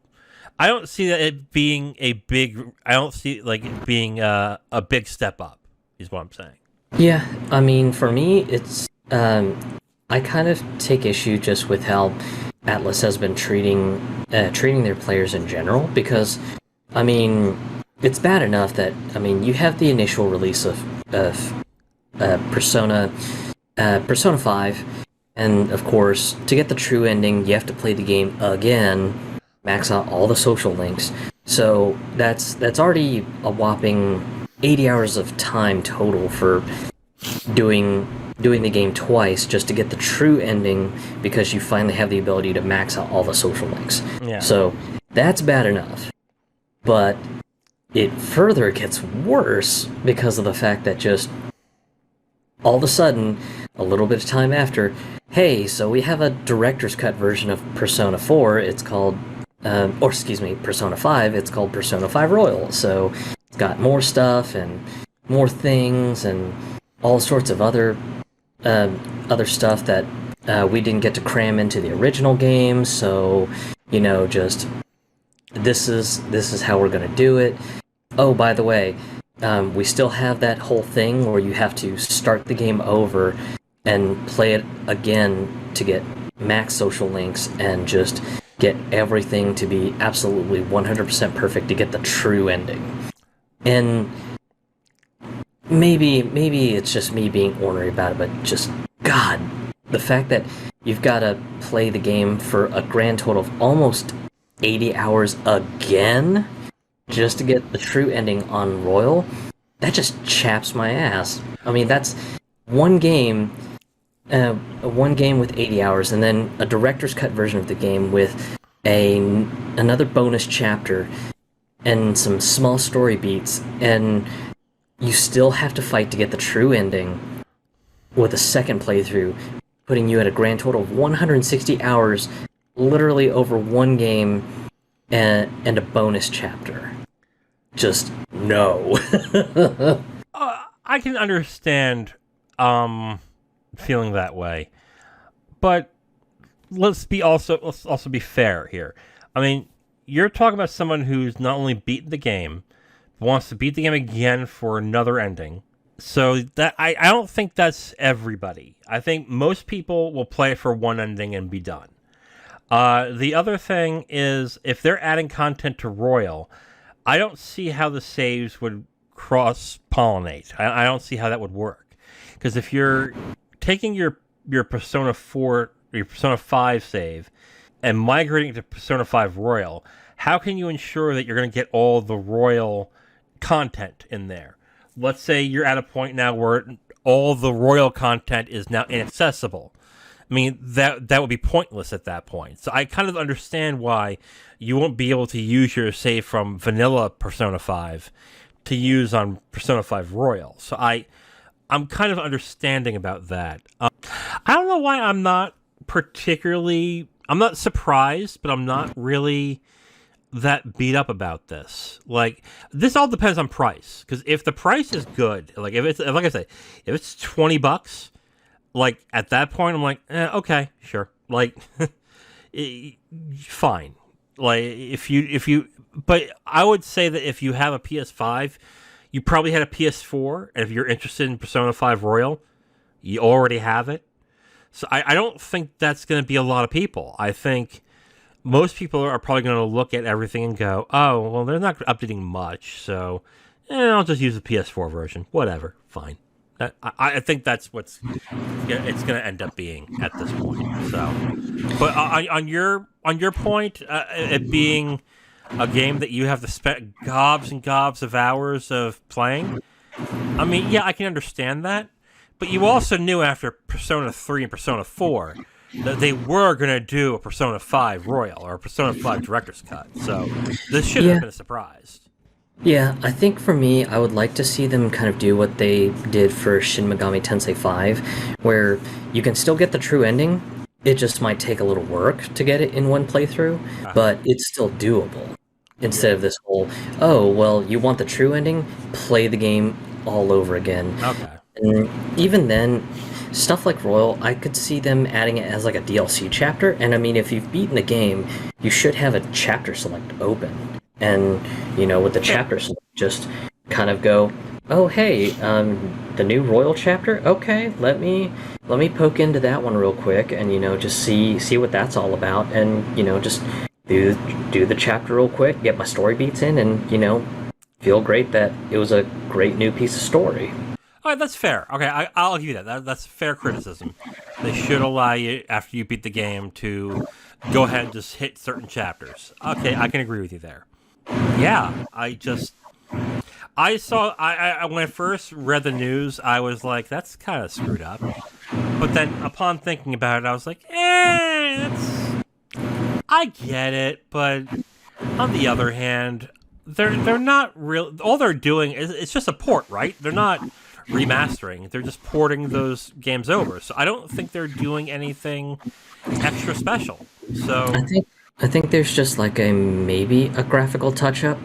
that it being a big, I don't see like it being a big step up, is what I'm saying. Yeah, I mean, for me, it's I kind of take issue just with how Atlas has been treating their players in general, because, I mean, it's bad enough that, I mean, you have the initial release of Persona 5, and of course, to get the true ending, you have to play the game again, max out all the social links. So that's already a whopping 80 hours of time total for doing the game twice just to get the true ending, because you finally have the ability to max out all the social links. Yeah. So that's bad enough. But it further gets worse because of the fact that just all of a sudden, a little bit of time after, hey, so we have a director's cut version of Persona 4. It's called, Persona 5. It's called Persona 5 Royal. So it's got more stuff and more things and all sorts of other stuff that we didn't get to cram into the original game. So, you know, just this is how we're gonna do it. Oh, by the way, we still have that whole thing where you have to start the game over and play it again to get max social links and just get everything to be absolutely 100% perfect to get the true ending. And maybe it's just me being ornery about it, but just, God, the fact that you've got to play the game for a grand total of almost 80 hours again just to get the true ending on Royal, that just chaps my ass. I mean, that's one game with 80 hours, and then a director's cut version of the game with a another bonus chapter and some small story beats, and you still have to fight to get the true ending with a second playthrough, putting you at a grand total of 160 hours, literally over one game and a bonus chapter. Just no. I can understand feeling that way, but let's also be fair here. I mean, you're talking about someone who's not only beaten the game, but wants to beat the game again for another ending. So that I don't think that's everybody. I think most people will play it for one ending and be done. The other thing is, if they're adding content to Royal, I don't see how the saves would cross-pollinate. I don't see how that would work. Because if you're taking your Persona 4, your Persona 5 save, and migrating to Persona 5 Royal, how can you ensure that you're going to get all the Royal content in there? Let's say you're at a point now where all the Royal content is now inaccessible. I mean, that would be pointless at that point. So I kind of understand why you won't be able to use your save from vanilla Persona 5 to use on Persona 5 Royal. So I'm kind of understanding about that. I don't know why I'm not surprised, but I'm not really that beat up about this. Like, this all depends on price. Because if the price is good, like if it's $20, like at that point I'm like, okay, sure. Like, fine. Like but I would say that if you have a PS5, you probably had a PS4, and if you're interested in Persona 5 Royal, you already have it. So I don't think that's going to be a lot of people. I think most people are probably going to look at everything and go, oh, well, they're not updating much, so I'll just use the PS4 version. Whatever, fine. I think that's what's it's going to end up being at this point. So, but on your point, it being a game that you have to spend gobs and gobs of hours of playing, I mean, yeah, I can understand that. But you also knew after Persona 3 and Persona 4 that they were going to do a Persona 5 Royal or a Persona 5 Director's Cut. So this shouldn't have been a surprise. Yeah, I think for me, I would like to see them kind of do what they did for Shin Megami Tensei 5, where you can still get the true ending. It just might take a little work to get it in one playthrough, but it's still doable. Instead of this whole, oh, well, you want the true ending? Play the game all over again. Okay. And even then, stuff like Royal, I could see them adding it as like a DLC chapter. And I mean, if you've beaten the game, you should have a chapter select open. And, with the chapter select, just kind of go, oh, hey, the new Royal chapter? Okay, let me poke into that one real quick and, just see what that's all about. And, just do the chapter real quick, get my story beats in, and, feel great that it was a great new piece of story. All right, that's fair. Okay, I'll give you that. That's fair criticism. They should allow you, after you beat the game, to go ahead and just hit certain chapters. Okay, I can agree with you there. Yeah, when I first read the news, I was like, that's kind of screwed up. But then, upon thinking about it, I was like, I get it, but on the other hand, they're not real. All they're doing is it's just a port, right? They're not remastering. They're just porting those games over. So I don't think they're doing anything extra special. So I think there's just like maybe a graphical touch-up,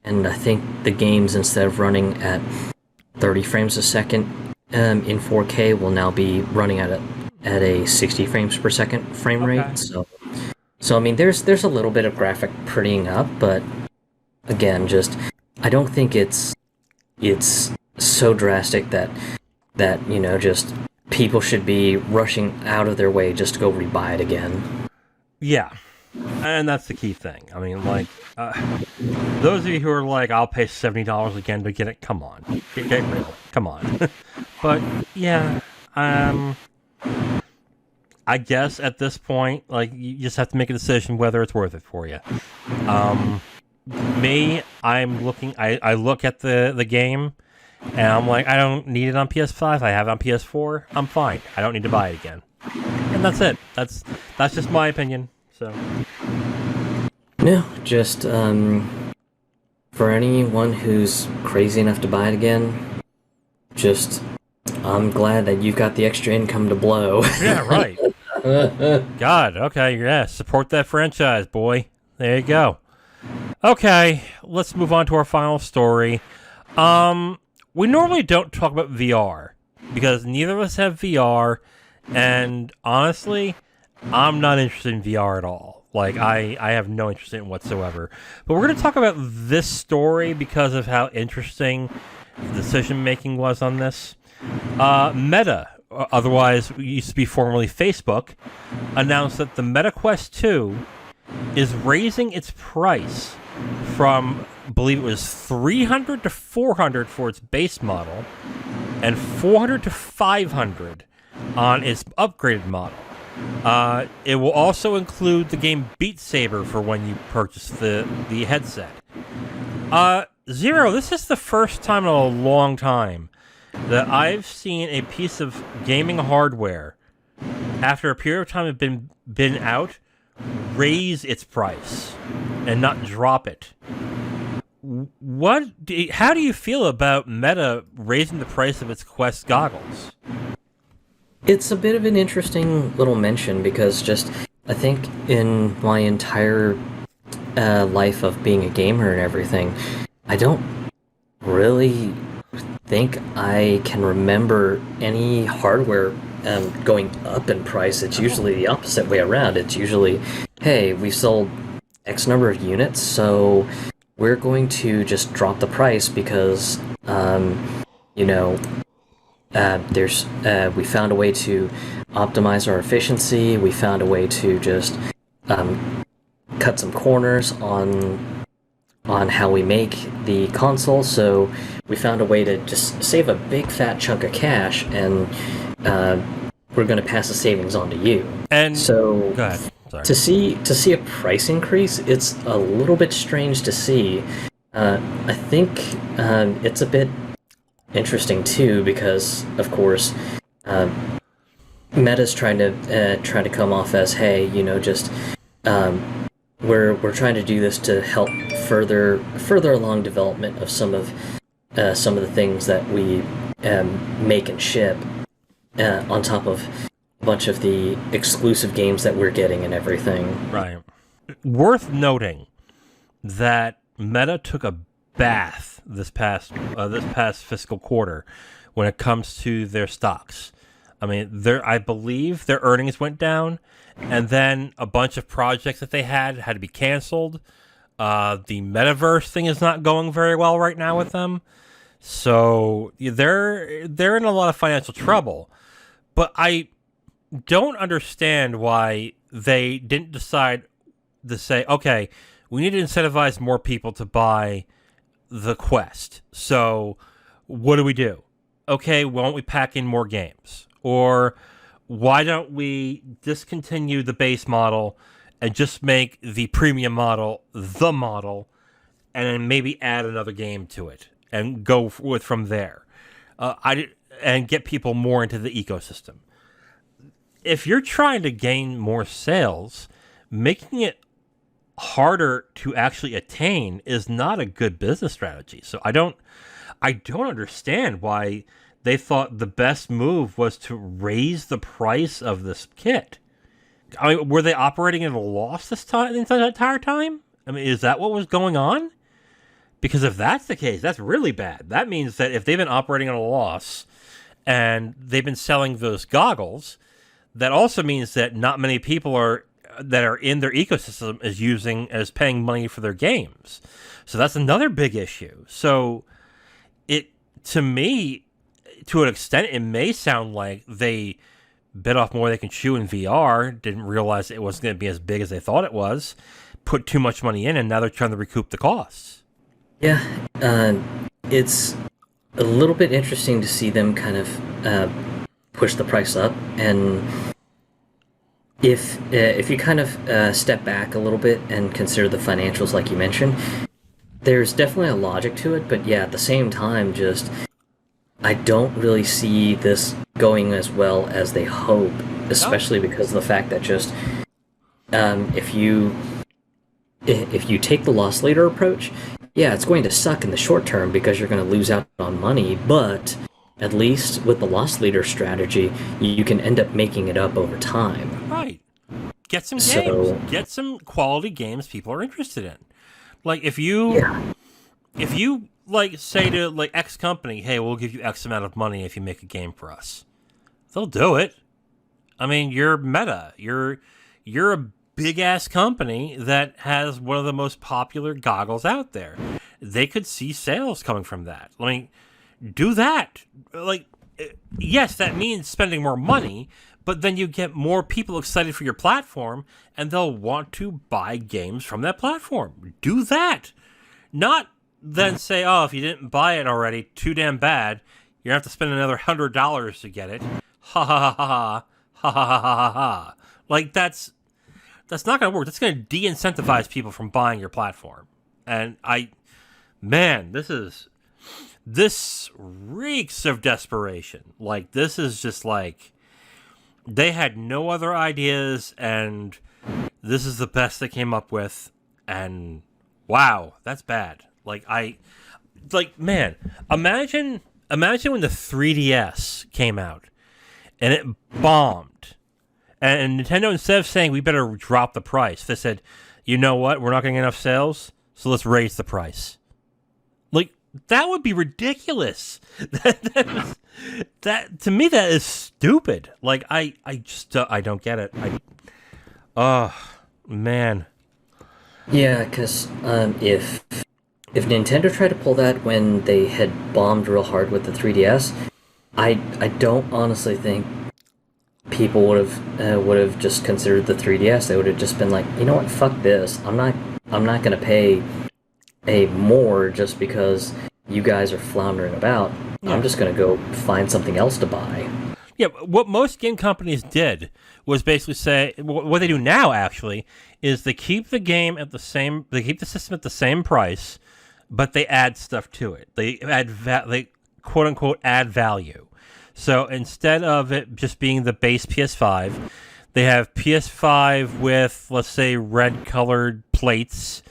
and I think the games, instead of running at 30 frames a second in 4K, will now be running at a 60 frames per second frame rate. So I mean, there's a little bit of graphic prettying up, but again, just I don't think it's so drastic that just people should be rushing out of their way just to go rebuy it again. Yeah. And that's the key thing. I mean, like, those of you who are like, I'll pay $70 again to get it, come on. Get real. Come on. But, yeah, I guess at this point, like, you just have to make a decision whether it's worth it for you. I look at the game, and I'm like, I don't need it on PS5. I have it on PS4. I'm fine. I don't need to buy it again. And that's it. That's just my opinion. So, No, just for anyone who's crazy enough to buy it again, just I'm glad that you've got the extra income to blow. Yeah, right. God, okay, yeah, support that franchise, boy. There you go. Okay, let's move on to our final story. We normally don't talk about VR because neither of us have VR, and honestly, I'm not interested in VR at all. Like, I have no interest in it whatsoever. But we're going to talk about this story because of how interesting the decision making was on this. Meta, otherwise used to be formerly Facebook, announced that the Meta Quest 2 is raising its price from, I believe it was 300 to 400 for its base model, and 400 to 500 on its upgraded model. It will also include the game Beat Saber for when you purchase the headset. Zero, this is the first time in a long time that I've seen a piece of gaming hardware, after a period of time had been out, raise its price and not drop it. How do you feel about Meta raising the price of its Quest goggles? It's a bit of an interesting little mention because I think in my entire life of being a gamer and everything, I don't really think I can remember any hardware going up in price. It's usually the opposite way around. It's usually, hey, we sold X number of units, so we're going to just drop the price because, you know, we found a way to optimize our efficiency. We found a way to just cut some corners on how we make the console. So we found a way to just save a big fat chunk of cash, and we're going to pass the savings on to you. And so go ahead. Sorry. To see a price increase, it's a little bit strange to see. I think it's a bit interesting too because, of course, Meta's trying to come off as, hey, just we're trying to do this to help further along development of some of the things that we make and ship, on top of a bunch of the exclusive games that we're getting and everything. Right. Worth noting that Meta took a bath this past fiscal quarter when it comes to their stocks. I mean, I believe their earnings went down, and then a bunch of projects that they had to be canceled. The metaverse thing is not going very well right now with them, so they're in a lot of financial trouble. But I don't understand why they didn't decide to say, okay, we need to incentivize more people to buy the Quest. So what do we do? Okay, why don't we pack in more games? Or why don't we discontinue the base model and just make the premium model the model, and then maybe add another game to it and go with from there, and get people more into the ecosystem. If you're trying to gain more sales, making it harder to actually attain is not a good business strategy. So I don't understand why they thought the best move was to raise the price of this kit. I mean, were they operating at a loss the entire time? I mean, is that what was going on? Because if that's the case, that's really bad. That means that if they've been operating at a loss and they've been selling those goggles, that also means that not many people that are in their ecosystem is paying money for their games. So that's another big issue. So to me, to an extent, it may sound like they bit off more they can chew in VR, didn't realize it wasn't going to be as big as they thought it was, put too much money in, and now they're trying to recoup the costs. Yeah, it's a little bit interesting to see them kind of push the price up, and if you kind of step back a little bit and consider the financials like you mentioned, there's definitely a logic to it, but yeah, at the same time, I don't really see this going as well as they hope, especially because of the fact that if you if you take the loss leader approach, yeah, it's going to suck in the short term because you're going to lose out on money, but at least with the loss leader strategy, you can end up making it up over time. Right. Get some games. So, Get some quality games people are interested in. Like if you yeah. like say to like X company, hey, we'll give you X amount of money if you make a game for us. They'll do it. I mean, you're Meta. You're a big ass company that has one of the most popular goggles out there. They could see sales coming from that. I mean, do that. Like, yes, that means spending more money, but then you get more people excited for your platform, and they'll want to buy games from that platform. Do that. Not then say, oh, if you didn't buy it already, too damn bad. You're going to have to spend another $100 to get it. Ha ha ha ha ha ha ha ha ha ha. Like, that's not going to work. That's going to de-incentivize people from buying your platform. And this reeks of desperation. Like, this is just like, they had no other ideas, and this is the best they came up with, and wow, that's bad. Man, imagine when the 3DS came out, and it bombed, and Nintendo, instead of saying, we better drop the price, they said, you know what, we're not getting enough sales, so let's raise the price. Like, that would be ridiculous. That to me, that is stupid. Like, I just I don't get it. Oh man. Yeah, because if Nintendo tried to pull that when they had bombed real hard with the 3DS, I don't honestly think people would have just considered the 3DS. They would have just been like, you know what, fuck this. I'm not gonna pay a more just because you guys are floundering about. Yeah. I'm just gonna go find something else to buy. Yeah, what most game companies did was basically say, what they do now actually is they keep the game at the same, they keep the system at the same price, but they add stuff to it. They they quote unquote add value. So instead of it just being the base PS5, they have PS5 with, let's say, red colored plates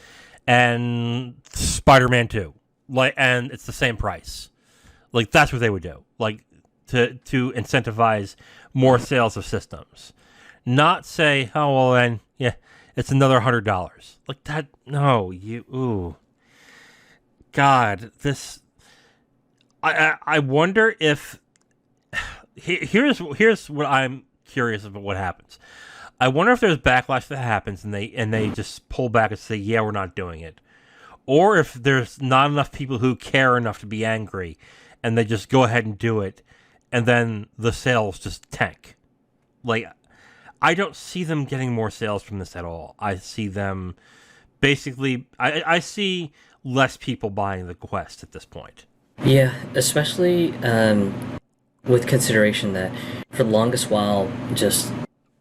and Spider-Man 2. And it's the same price. Like, that's what they would do. Like, to incentivize more sales of systems. Not say, oh, well, then, yeah, it's another $100. Like, that, no, ooh. God, this, I wonder if, here's what I'm curious about what happens. I wonder if there's backlash that happens and they just pull back and say, yeah, we're not doing it. Or if there's not enough people who care enough to be angry and they just go ahead and do it, and then the sales just tank. Like, I don't see them getting more sales from this at all. I see them basically, I see less people buying the Quest at this point. Yeah, especially with consideration that for the longest while, just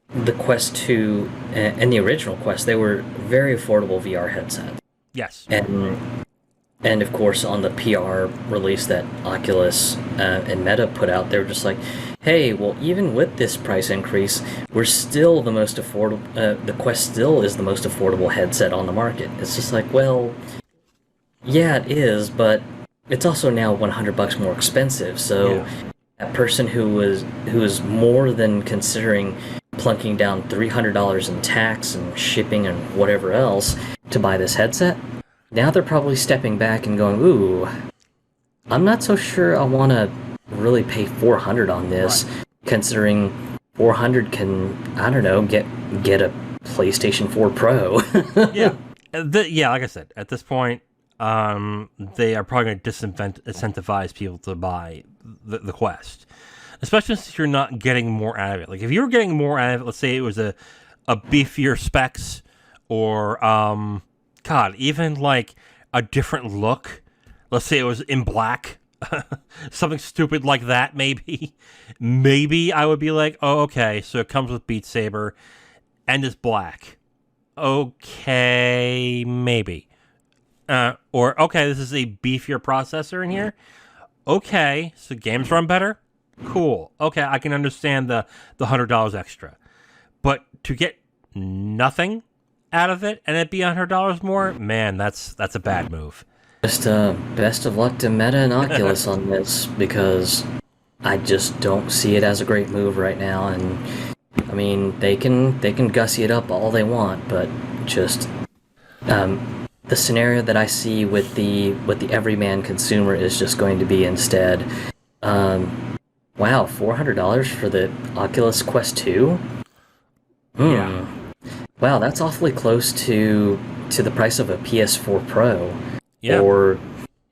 the Quest 2 and the original Quest, they were very affordable VR headsets. Yes. And of course, on the PR release that Oculus and Meta put out, they were just like, hey, well, even with this price increase, we're still the most affordable, the Quest still is the most affordable headset on the market. It's just like, well, yeah, it is, but it's also now $100 more expensive, so yeah. That person who was more than considering plunking down $300 in tax and shipping and whatever else to buy this headset, now they're probably stepping back and going, ooh, I'm not so sure I want to really pay $400 on this, right. Considering $400 can, I don't know, get a PlayStation 4 Pro. Yeah. Yeah, like I said, at this point, they are probably going to disincentivize people to buy the Quest. Especially since you're not getting more out of it. Like, if you were getting more out of it, let's say it was a beefier specs, or, God, even, like, a different look. Let's say it was in black. Something stupid like that, maybe. Maybe I would be like, oh, okay, so it comes with Beat Saber, and it's black. Okay, maybe. Or, okay, this is a beefier processor in here. Okay, so games run better? Cool. Okay, I can understand the $100 extra. But to get nothing out of it and it be $100 more, man, that's a bad move. Just best of luck to Meta and Oculus on this, because I just don't see it as a great move right now. And I mean, they can gussy it up all they want, but just the scenario that I see with the everyman consumer is just going to be instead, wow, $400 for the Oculus Quest 2. Yeah. Wow, that's awfully close to the price of a PS4 Pro. Yeah. Or,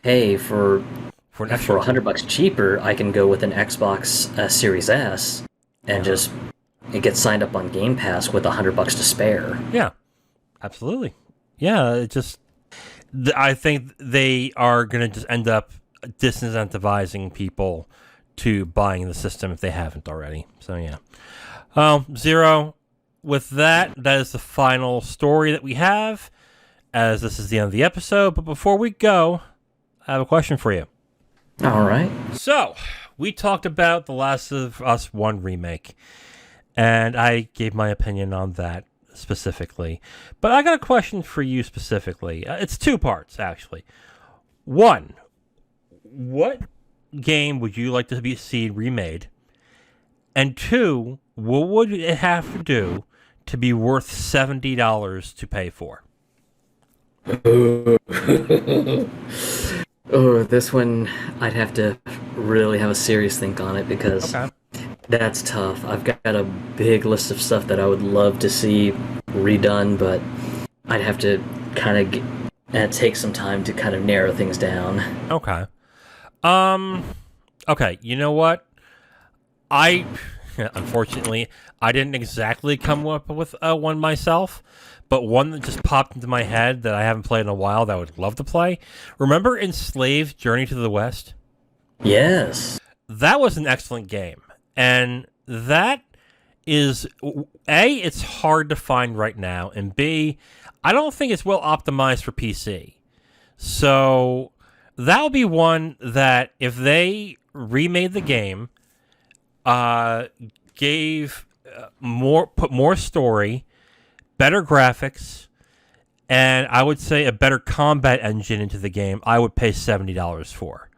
hey, for an extra $100 cheaper, I can go with an Xbox Series S and just get signed up on Game Pass with $100 to spare. Yeah, absolutely. Yeah, it just I think they are going to just end up disincentivizing people to buying the system if they haven't already. So yeah, Zero. With that is the final story that we have, as this is the end of the episode. But before we go, I have a question for you. All right. So, we talked about The Last of Us 1 remake, and I gave my opinion on that specifically. But I got a question for you specifically. It's two parts, actually. One, what game would you like to be seen remade? And two, what would it have to do to be worth $70 to pay for? Oh, this one, I'd have to really have a serious think on it, because that's tough. I've got a big list of stuff that I would love to see redone, but I'd have to kind of take some time to kind of narrow things down. Okay. Okay, you know what? Unfortunately, I didn't exactly come up with one myself, but one that just popped into my head that I haven't played in a while that I would love to play. Remember Enslaved: Journey to the West? Yes. That was an excellent game. And that is, A, it's hard to find right now, and B, I don't think it's well optimized for PC. So that'll be one that if they remade the game, put more story, better graphics, and I would say a better combat engine into the game, I would pay $70 for.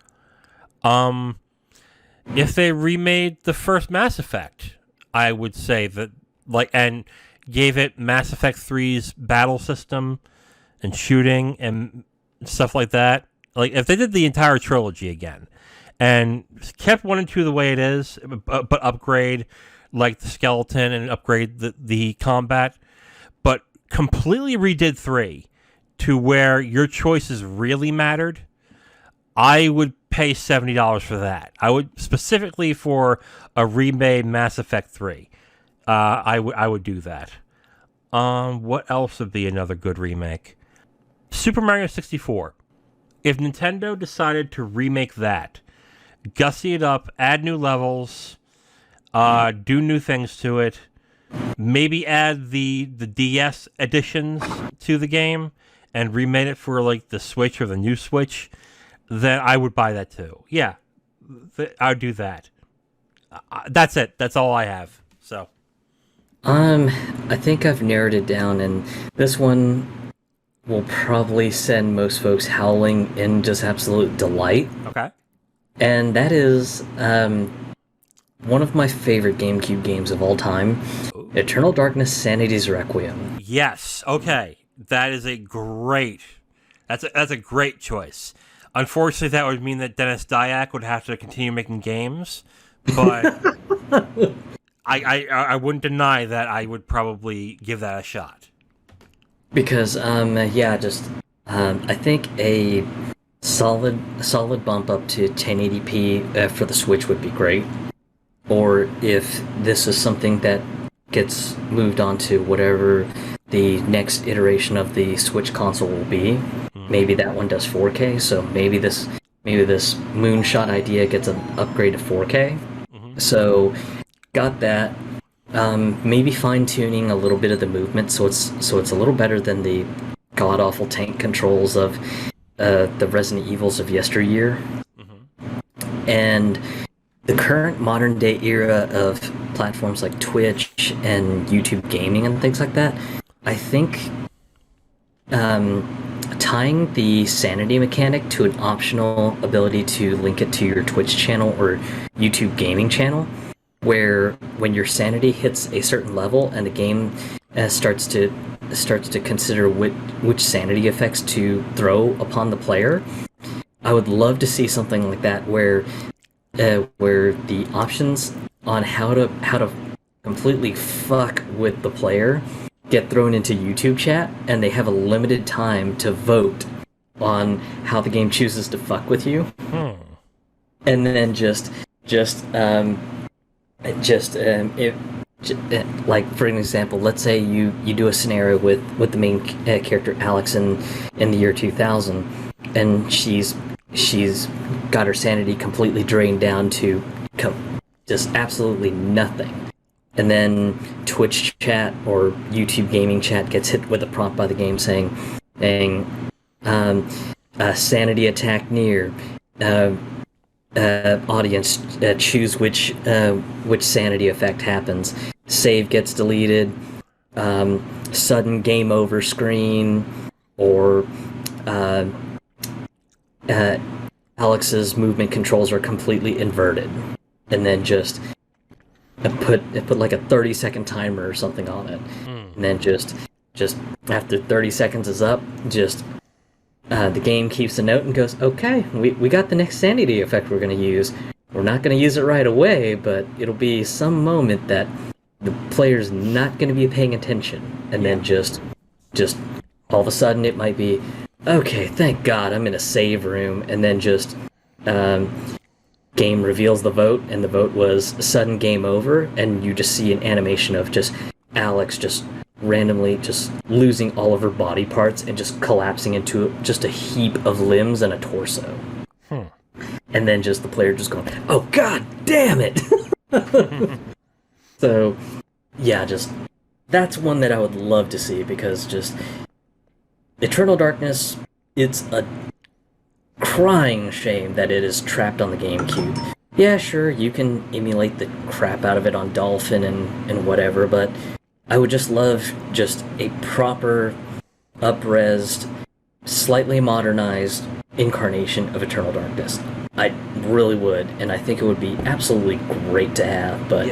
If they remade the first Mass Effect, I would say that, and gave it Mass Effect 3's battle system and shooting and stuff like that. Like, if they did the entire trilogy again and kept 1 and 2 the way it is, but upgrade like the skeleton and upgrade the combat, but completely redid 3 to where your choices really mattered, I would pay $70 for that. I would, specifically for a remade Mass Effect 3. I would do that. What else would be another good remake? Super Mario 64. If Nintendo decided to remake that, gussy it up, add new levels, do new things to it, maybe add the DS editions to the game, and remade it for like the Switch or the new Switch, then I would buy that too. Yeah, I would do that. That's it. That's all I have. So, I think I've narrowed it down, and this one will probably send most folks howling in just absolute delight. Okay. And that is one of my favorite GameCube games of all time, Eternal Darkness: Sanity's Requiem. Yes. Okay. That is a great. That's a great choice. Unfortunately, that would mean that Dennis Dyack would have to continue making games, but I wouldn't deny that I would probably give that a shot. Because I think a solid bump up to 1080p for the Switch would be great. Or if this is something that gets moved on to whatever the next iteration of the Switch console will be, maybe that one does 4K. So maybe this moonshot idea gets an upgrade to 4K. So got that. Maybe fine-tuning a little bit of the movement so it's a little better than the god-awful tank controls of the Resident Evils of yesteryear. And the current modern-day era of platforms like Twitch and YouTube gaming and things like that, I think tying the sanity mechanic to an optional ability to link it to your Twitch channel or YouTube gaming channel, where when your sanity hits a certain level and the game starts to consider which sanity effects to throw upon the player. I would love to see something like that where the options on how to completely fuck with the player get thrown into YouTube chat, and they have a limited time to vote on how the game chooses to fuck with you. And then like for an example, let's say you do a scenario with the main character Alex in the year 2000, and she's got her sanity completely drained down to just absolutely nothing. And then Twitch chat or YouTube gaming chat gets hit with a prompt by the game saying sanity attack near, audience choose which sanity effect happens, save gets deleted, sudden game over screen, or Alex's movement controls are completely inverted, and then just put like a 30-second timer or something on it, and then just after 30 seconds is up, the game keeps a note and goes, okay, we got the next sanity effect we're going to use. We're not going to use it right away, but it'll be some moment that the player's not going to be paying attention, and then just all of a sudden it might be, okay, thank God I'm in a save room, and then just game reveals the vote, and the vote was sudden game over, and you just see an animation of just Alex just randomly just losing all of her body parts and just collapsing into just a heap of limbs and a torso. And then just the player just going, oh God damn it! So, yeah, just that's one that I would love to see, because just Eternal Darkness, it's a crying shame that it is trapped on the GameCube. Yeah, sure, you can emulate the crap out of it on Dolphin and whatever, but I would just love just a proper, up-resed, slightly modernized incarnation of Eternal Darkness. I really would, and I think it would be absolutely great to have, but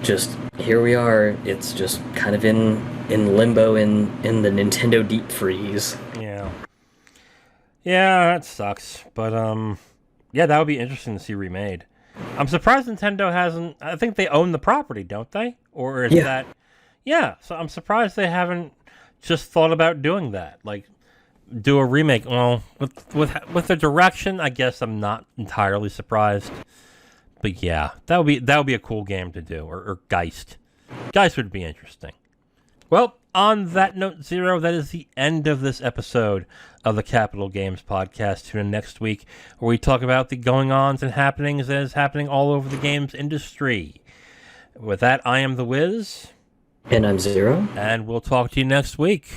just here we are, it's just kind of in limbo in the Nintendo deep freeze. Yeah, that sucks, but yeah, that would be interesting to see remade. I'm surprised Nintendo hasn't. I think they own the property, don't they? Or is that? Yeah, so I'm surprised they haven't just thought about doing that. Like, do a remake. Well, with the direction, I guess I'm not entirely surprised. But yeah, that would be a cool game to do. Or Geist. Geist would be interesting. Well, on that note, Zero, that is the end of this episode of the Capital Games Podcast. Tune in next week, where we talk about the going-ons and happenings that is happening all over the games industry. With that, I am The Wiz. And I'm Zero. And we'll talk to you next week.